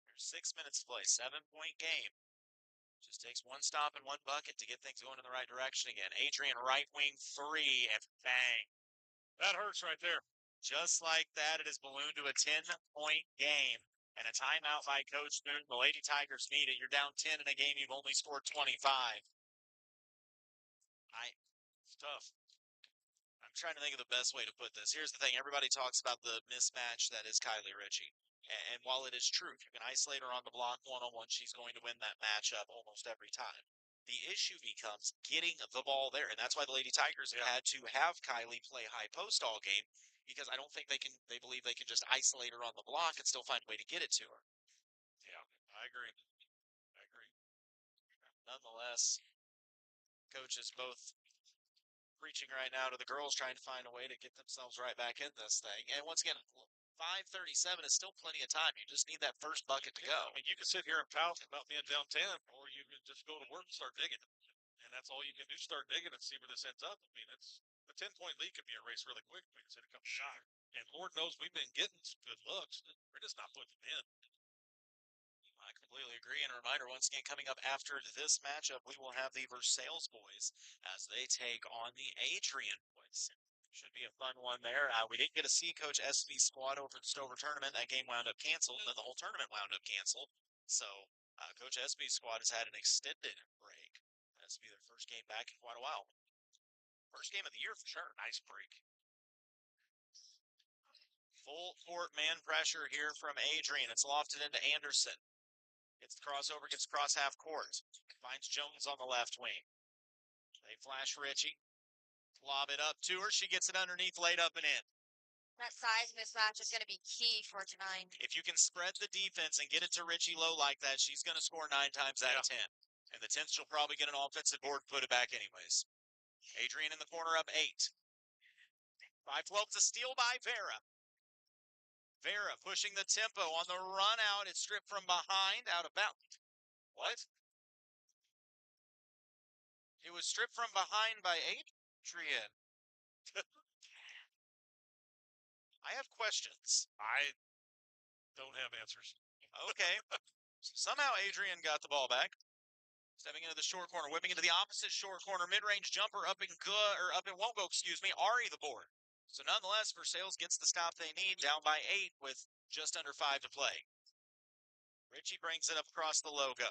There's 6 minutes to play, 7-point game. Just takes 1 stop and 1 bucket to get things going in the right direction again. Adrian right wing 3 and bang. That hurts right there. Just like that, it is ballooned to a 10-point game. And a timeout by Coach Boone. The Lady Tigers need it. You're down 10 in a game. You've only scored 25. It's tough. I'm trying to think of the best way to put this. Here's the thing. Everybody talks about the mismatch that is Kylie Ritchie. And while it is true, if you can isolate her on the block one-on-one, she's going to win that matchup almost every time. The issue becomes getting the ball there, and that's why the Lady Tigers have had to have Kylie play high post all game, because I don't think they believe they can just isolate her on the block and still find a way to get it to her. Yeah, I agree. Nonetheless, coaches both preaching right now to the girls, trying to find a way to get themselves right back in this thing. And once again, 5:37 is still plenty of time. You just need that first bucket to go. I mean, you can sit here and pout about being down 10, or you can just go to work and start digging. And that's all you can do, start digging and see where this ends up. I mean, it's a 10-point lead could be erased really quick because it comes shot. And Lord knows we've been getting some good looks. We're just not putting them in. I completely agree. And a reminder, once again, coming up after this matchup, we will have the Versailles boys as they take on the Adrian boys. Should be a fun one there. We didn't get to see Coach SB's squad over the Stover tournament. That game wound up canceled, and then the whole tournament wound up canceled. So Coach SB's squad has had an extended break. This will be their first game back in quite a while. First game of the year for sure. Nice break. Full court man pressure here from Adrian. It's lofted into Anderson. Gets the crossover, gets across half court. Finds Jones on the left wing. They flash Ritchie. Lob it up to her. She gets it underneath, laid up and in. That size mismatch is going to be key for tonight. If you can spread the defense and get it to Ritchie low like that, she's going to score 9 times out of 10. And the 10th, she'll probably get an offensive board and put it back anyways. Adrian in the corner up 8. 5-12 to steal by Vera. Vera pushing the tempo on the run out. It's stripped from behind, out of bounds. What? It was stripped from behind by Adrian. I have questions. I don't have answers. Okay. Somehow Adrian got the ball back. Stepping into the short corner, whipping into the opposite short corner, mid-range jumper up and good, or up and won't go, excuse me. Ari the board. So nonetheless, Versailles gets the stop they need, down by 8 with just under 5 to play. Ritchie brings it up across the logo.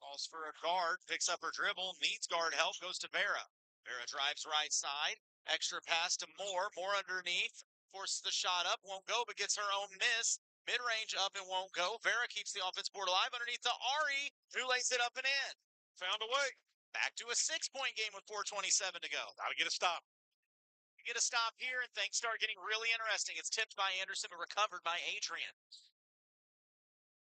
Calls for a guard, picks up her dribble, needs guard help, goes to Vera. Vera drives right side, extra pass to Moore underneath, forces the shot up, won't go, but gets her own miss. Mid-range up and won't go. Vera keeps the offense board alive underneath to Ari, who lays it up and in. Found a way. Back to a 6-point game with 4:27 to go. Gotta get a stop. Get a stop here, and things start getting really interesting. It's tipped by Anderson, but recovered by Adrian.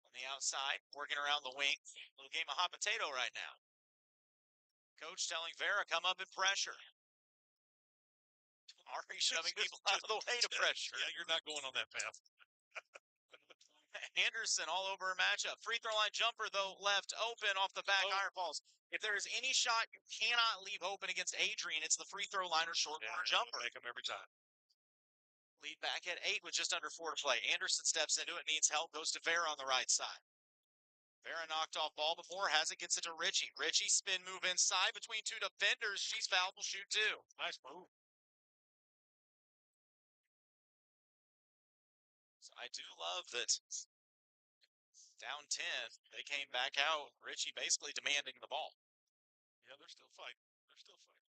On the outside, working around the wing. Little game of hot potato right now. Coach telling Vera, come up and pressure. Ari shoving people out of the way to pressure. Yeah, you're not going on that path. Anderson all over a matchup. Free throw line jumper, though, left open off the back iron falls. If there is any shot you cannot leave open against Adrian, it's the free throw line or short corner jumper. Make them every time. Lead back at 8 with just under 4 to play. Anderson steps into it, needs help, goes to Vera on the right side. Vera knocked off ball before, has it, gets it to Richie. Richie spin move inside between two defenders. She's fouled, will shoot two. Nice move. So I do love that down 10, they came back out. Richie basically demanding the ball. Yeah, they're still fighting. They're still fighting.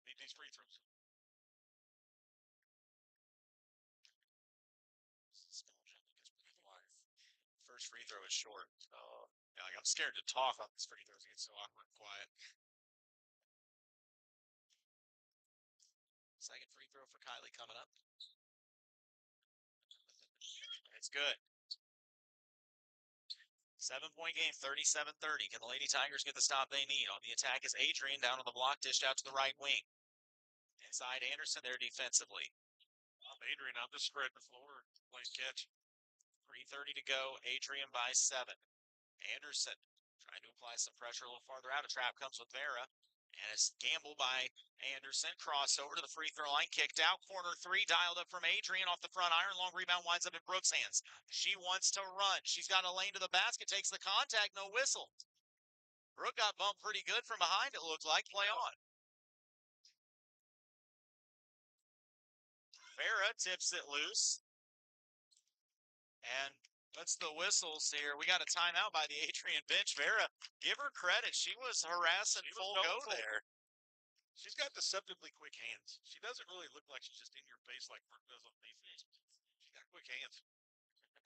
Need these free throws. First free throw is short. Yeah, like I'm scared to talk on these free throws. It gets so awkward and quiet. Second free throw for Kylie coming up. It's good. 7-point game, 37-30. Can the Lady Tigers get the stop they need? On the attack is Adrian down on the block, dished out to the right wing. Inside Anderson there defensively. Adrian out to spread the floor, playing catch. 3:30 to go. Adrian by 7. Anderson trying to apply some pressure a little farther out. A trap comes with Vera. And it's gamble by Anderson. Crossover to the free throw line. Kicked out. Corner 3 dialed up from Adrian off the front iron. Long rebound winds up in Brooks' hands. She wants to run. She's got a lane to the basket. Takes the contact. No whistle. Brooke got bumped pretty good from behind, it looked like. Play on. Vera tips it loose. And that's the whistles here. We got a timeout by the Adrian bench. Vera, give her credit. She was harassing full go there. She's got deceptively quick hands. She doesn't really look like she's just in your face like Brooke does on defense. She's got quick hands.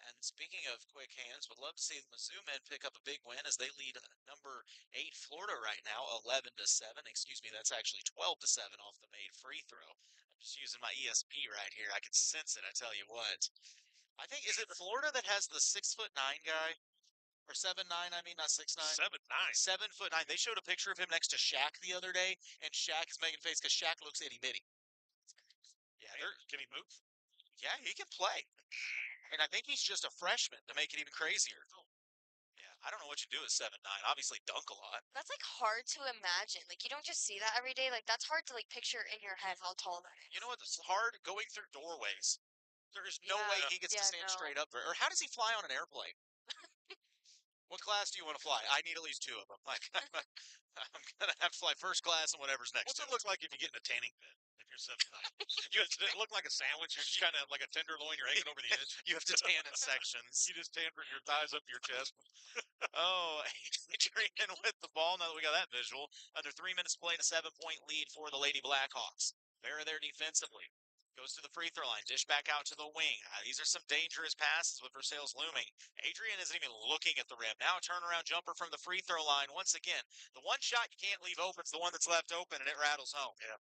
And speaking of quick hands, would love to see the Mizzou men pick up a big win as they lead number 8 Florida right now, 11-7. Excuse me, that's actually 12-7 off the made free throw. I'm just using my ESP right here. I can sense it, I tell you what. I think, is it Florida that has the 6'9" guy? Or 7'9", I mean, not 6'9". 7'9". 7'9". They showed a picture of him next to Shaq the other day, and Shaq is making face because Shaq looks itty-bitty. Yeah, can he move? Yeah, he can play. And I think he's just a freshman to make it even crazier. Yeah, I don't know what you do at 7'9". Obviously dunk a lot. That's like hard to imagine. Like you don't just see that every day. Like that's hard to like picture in your head how tall that is. You know what? It's hard going through doorways. There's no way he gets to stand straight up there. Or how does he fly on an airplane? What class do you want to fly? I need at least 2 of them. Like, I'm going to have to fly first class and whatever's next. What's it look like if you get in a tanning bed? If you're 7'9"? You have to look like a sandwich. You're just kind of like a tenderloin. You're hanging over the edge. You have to tan in sections. You just tan from your thighs up to your chest. Oh, Adrian with the ball. Now that we got that visual. Under 3 minutes played, a 7-point lead for the Lady Blackhawks. Vera there defensively. Goes to the free throw line. Dish back out to the wing. These are some dangerous passes with Versailles looming. Adrian isn't even looking at the rim. Now a turnaround jumper from the free throw line. Once again, the one shot you can't leave open is the one that's left open, and it rattles home. Yeah.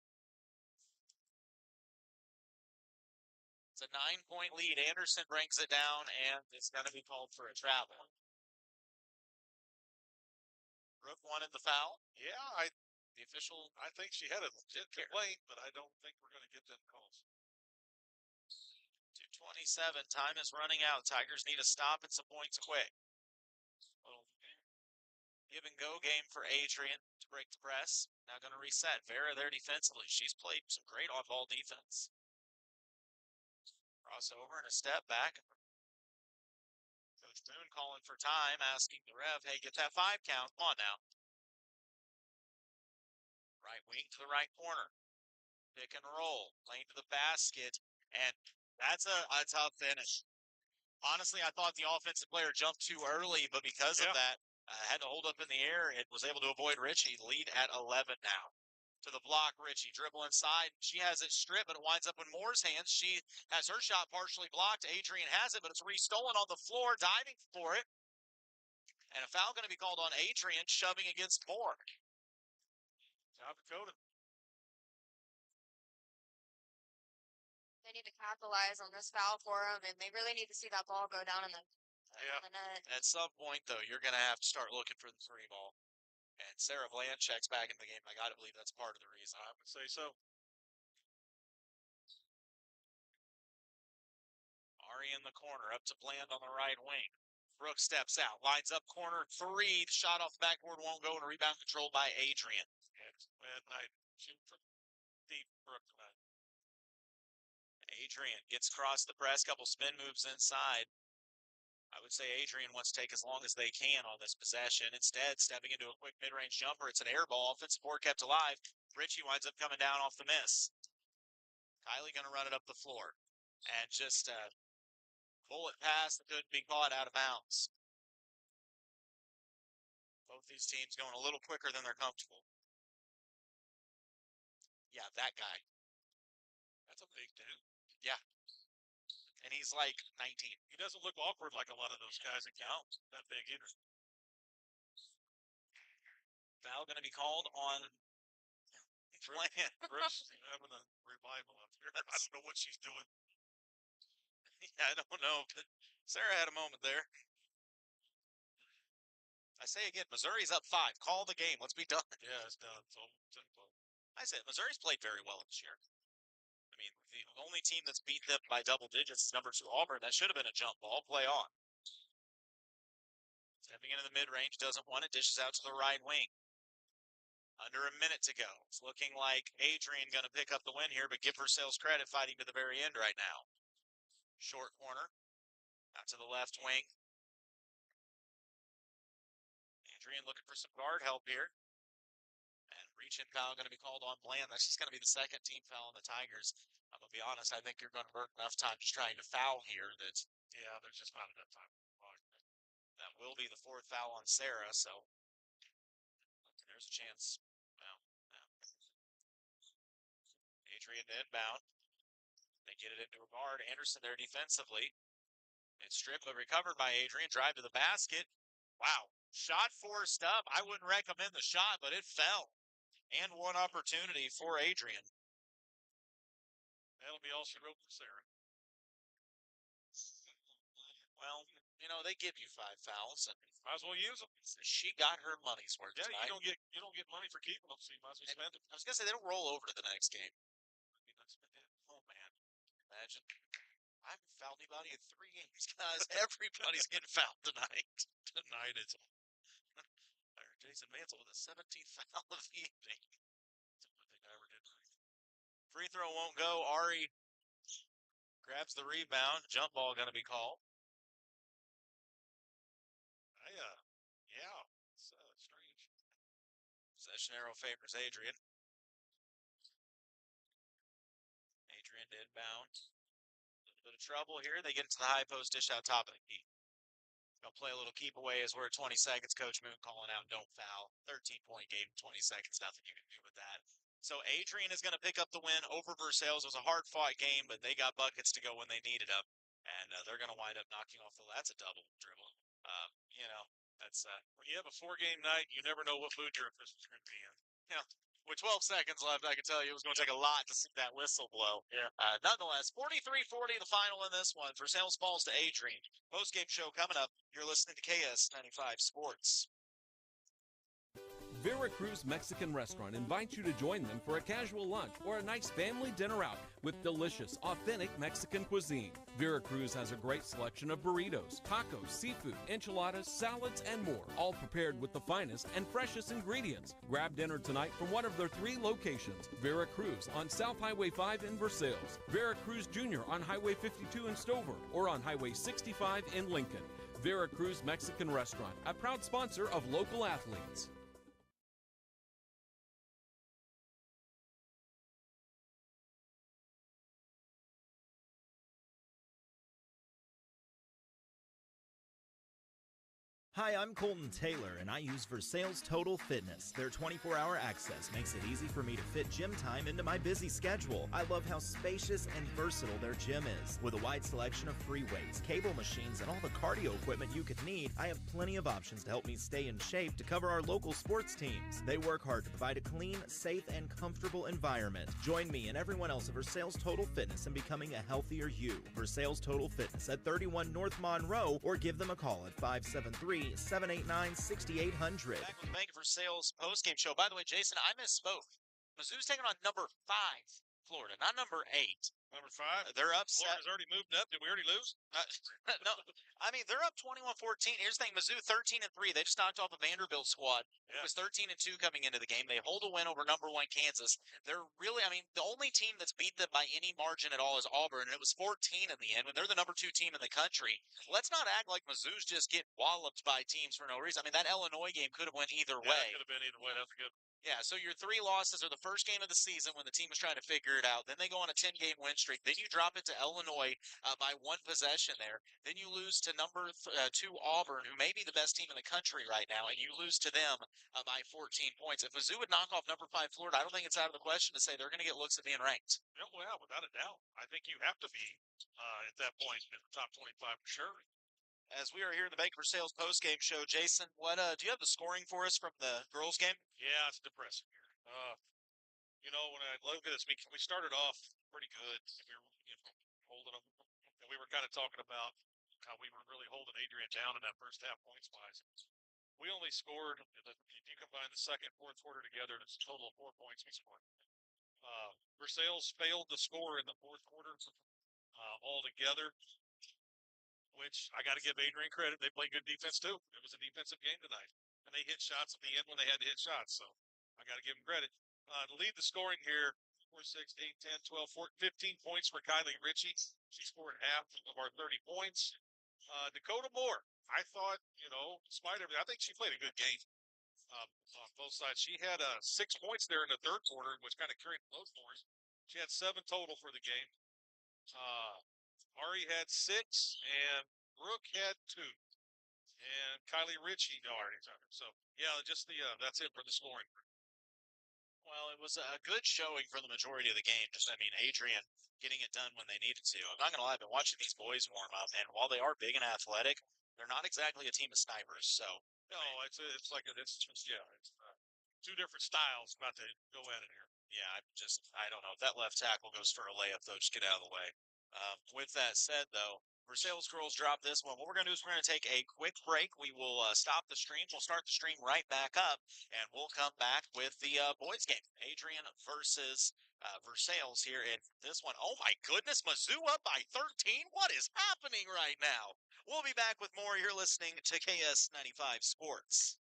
It's a 9-point lead. Anderson brings it down, and it's going to be called for a travel. Brooke wanted the foul. Yeah, the official. I think she had a legit complaint, but I don't think we're going to get them calls. 2:27. Time is running out. Tigers need a stop and some points quick. Little give and go game for Adrian to break the press. Now going to reset. Vera there defensively. She's played some great off-ball defense. Crossover and a step back. Coach Boone calling for time, asking the ref, hey, get that 5 count. Come on now. Right wing to the right corner. Pick and roll. Lane to the basket. And that's a tough finish. Honestly, I thought the offensive player jumped too early, but because of that, had to hold up in the air. It was able to avoid Richie. Lead at 11 now. To the block, Richie. Dribble inside. She has it stripped, but it winds up in Moore's hands. She has her shot partially blocked. Adrian has it, but it's re-stolen on the floor, diving for it. And a foul going to be called on Adrian, shoving against Moore. South Dakota. They need to capitalize on this foul for them, and they really need to see that ball go down in the net. At some point, though, you're going to have to start looking for the 3 ball. And Sarah Bland checks back in the game. I got to believe that's part of the reason. I would say so. Ari in the corner, up to Bland on the right wing. Brooks steps out, lines up corner 3. The shot off the backboard won't go, and a rebound controlled by Adrian. Shoot from deep, Brooke tonight. Adrian gets across the press, couple spin moves inside. I would say Adrian wants to take as long as they can on this possession. Instead, stepping into a quick mid-range jumper. It's an air ball. Offensive board kept alive. Richie winds up coming down off the miss. Kylie going to run it up the floor. And just a bullet pass that couldn't be caught out of bounds. Both these teams going a little quicker than they're comfortable. Yeah, that guy. That's a big dude. Yeah. And he's like 19. He doesn't look awkward like a lot of those guys that count that big either. Foul going to be called on Brooks having a revival up here. I don't know what she's doing. Yeah, I don't know, but Sarah had a moment there. I say again, Missouri's up 5. Call the game. Let's be done. Yeah, it's done. It's over. I said Missouri's played very well this year. I mean, the only team that's beat them by double digits is number 2 Auburn. That should have been a jump ball. Play on. Stepping into the mid-range, doesn't want it, dishes out to the right wing. Under a minute to go. It's looking like Adrian going to pick up the win here, but give herself credit fighting to the very end right now. Short corner. Out to the left wing. Adrian looking for some guard help here. And reach-in foul going to be called on Bland. That's just going to be the second team foul on the Tigers. I'm going to be honest, I think you're going to burn enough time just trying to foul here that, yeah, there's just not enough time. That will be the 4th foul on Sarah, so there's a chance. Well, Adrian to inbound. They get it into a guard. Anderson there defensively. It's stripped but recovered by Adrian. Drive to the basket. Wow. Shot forced up. I wouldn't recommend the shot, but it fell. And one opportunity for Adrian. That'll be all she wrote for Sarah. Well, you know, they give you 5 fouls. And might as well use them. She got her money's worth. Yeah, tonight. you don't get money for keeping them, so you might as well spend them. I was gonna say they don't roll over to the next game. Oh man, imagine. I haven't fouled anybody in 3 games, guys. Everybody's getting fouled tonight. Tonight it's Jason Mansell with a 17th foul of the evening. That's the only thing I ever did. Free throw won't go. Ari grabs the rebound. Jump ball going to be called. Yeah, it's strange. Possession arrow favors Adrian. Adrian to inbound. A little bit of trouble here. They get into the high post, dish out top of the key. They'll play a little keep away as we're at 20 seconds. Coach Moon calling out, don't foul. 13-point game, 20 seconds, nothing you can do with that. So Adrian is going to pick up the win over Versailles. It was a hard-fought game, but they got buckets to go when they needed them. And they're going to wind up knocking off the – that's a double dribble. You know, that's when you have a 4-game night, you never know what mood your officials are going to be in. Yeah. With 12 seconds left, I can tell you it was going to take a lot to see that whistle blow. Yeah. Nonetheless, 43-40 the final in this one. Versailles falls to Adrian. Post-game show coming up. You're listening to KS-95 Sports. Veracruz Mexican Restaurant invites you to join them for a casual lunch or a nice family dinner out with delicious, authentic Mexican cuisine. Veracruz has a great selection of burritos, tacos, seafood, enchiladas, salads, and more, all prepared with the finest and freshest ingredients. Grab dinner tonight from one of their 3 locations: Veracruz on South Highway 5 in Versailles, Veracruz Jr. on Highway 52 in Stover, or on Highway 65 in Lincoln. Veracruz Mexican Restaurant, a proud sponsor of local athletes. Hi, I'm Colton Taylor, and I use Versailles Total Fitness. Their 24-hour access makes it easy for me to fit gym time into my busy schedule. I love how spacious and versatile their gym is. With a wide selection of free weights, cable machines, and all the cardio equipment you could need, I have plenty of options to help me stay in shape to cover our local sports teams. They work hard to provide a clean, safe, and comfortable environment. Join me and everyone else at Versailles Total Fitness in becoming a healthier you. Versailles Total Fitness at 31 North Monroe, or give them a call at 573-789-6800. Back with the Bank of Versailles post-game show. By the way, Jason, I misspoke. Mizzou's taking on number 5 Florida, not number 8. Number 5. They're up. Florida's already moved up. Did we already lose? No, I mean they're up 21-14. Here's the thing: Mizzou 13-3. They've stocked off a Vanderbilt squad. Yeah. It was 13-2 coming into the game. They hold a win over number 1 Kansas. They're really, I mean, the only team that's beat them by any margin at all is Auburn, and it was 14 in the end when they're the number 2 team in the country. Let's not act like Mizzou's just getting walloped by teams for no reason. I mean, that Illinois game could have went either way. It could have been either way. That's good. Yeah, so your 3 losses are the first game of the season when the team was trying to figure it out. Then they go on a 10-game win streak. Then you drop it to Illinois by 1 possession there. Then you lose to number 2 Auburn, who may be the best team in the country right now, and you lose to them by 14 points. If Mizzou would knock off number 5 Florida, I don't think it's out of the question to say they're going to get looks at being ranked. Yeah, well, without a doubt. I think you have to be at that point in the top 25 for sure. As we are here in the Bank for Sales post-game show, Jason, what do you have the scoring for us from the girls' game? Yeah, it's depressing here. When I look at this, we started off pretty good. We were holding them, and we were kind of talking about how we were really holding Adrian down in that first half points-wise. We only scored, if you combine the second and fourth quarter together, it's a total of 4 points we scored. Versailles failed to score in the fourth quarter altogether, which I got to give Adrian credit. They played good defense, too. It was a defensive game tonight. And they hit shots at the end when they had to hit shots. So I got to give them credit. To lead the scoring here, 4, 6, 8, 10, 12, 14, 15 points for Kylie Ritchie. She scored half of our 30 points. Dakota Moore, I thought, despite everything, I think she played a good game on both sides. She had 6 points there in the third quarter, which kind of carried the load for us. She had 7 total for the game. Ari had 6, and Brooke had 2, and Kylie Ritchie already. So yeah, just that's it for the scoring. Well, it was a good showing for the majority of the game. Adrian getting it done when they needed to. I'm not gonna lie, I've been watching these boys warm up, and while they are big and athletic, they're not exactly a team of snipers. So no, it's 2 different styles about to go at it here. Yeah, I don't know. If that left tackle goes for a layup, though, just get out of the way. With that said, though, Versailles girls drop this one. What we're going to do is we're going to take a quick break. We will stop the stream. We'll start the stream right back up, and we'll come back with the boys' game. Adrian versus Versailles here in this one. Oh, my goodness. Mizzou up by 13? What is happening right now? We'll be back with more. You're listening to KS-95 Sports.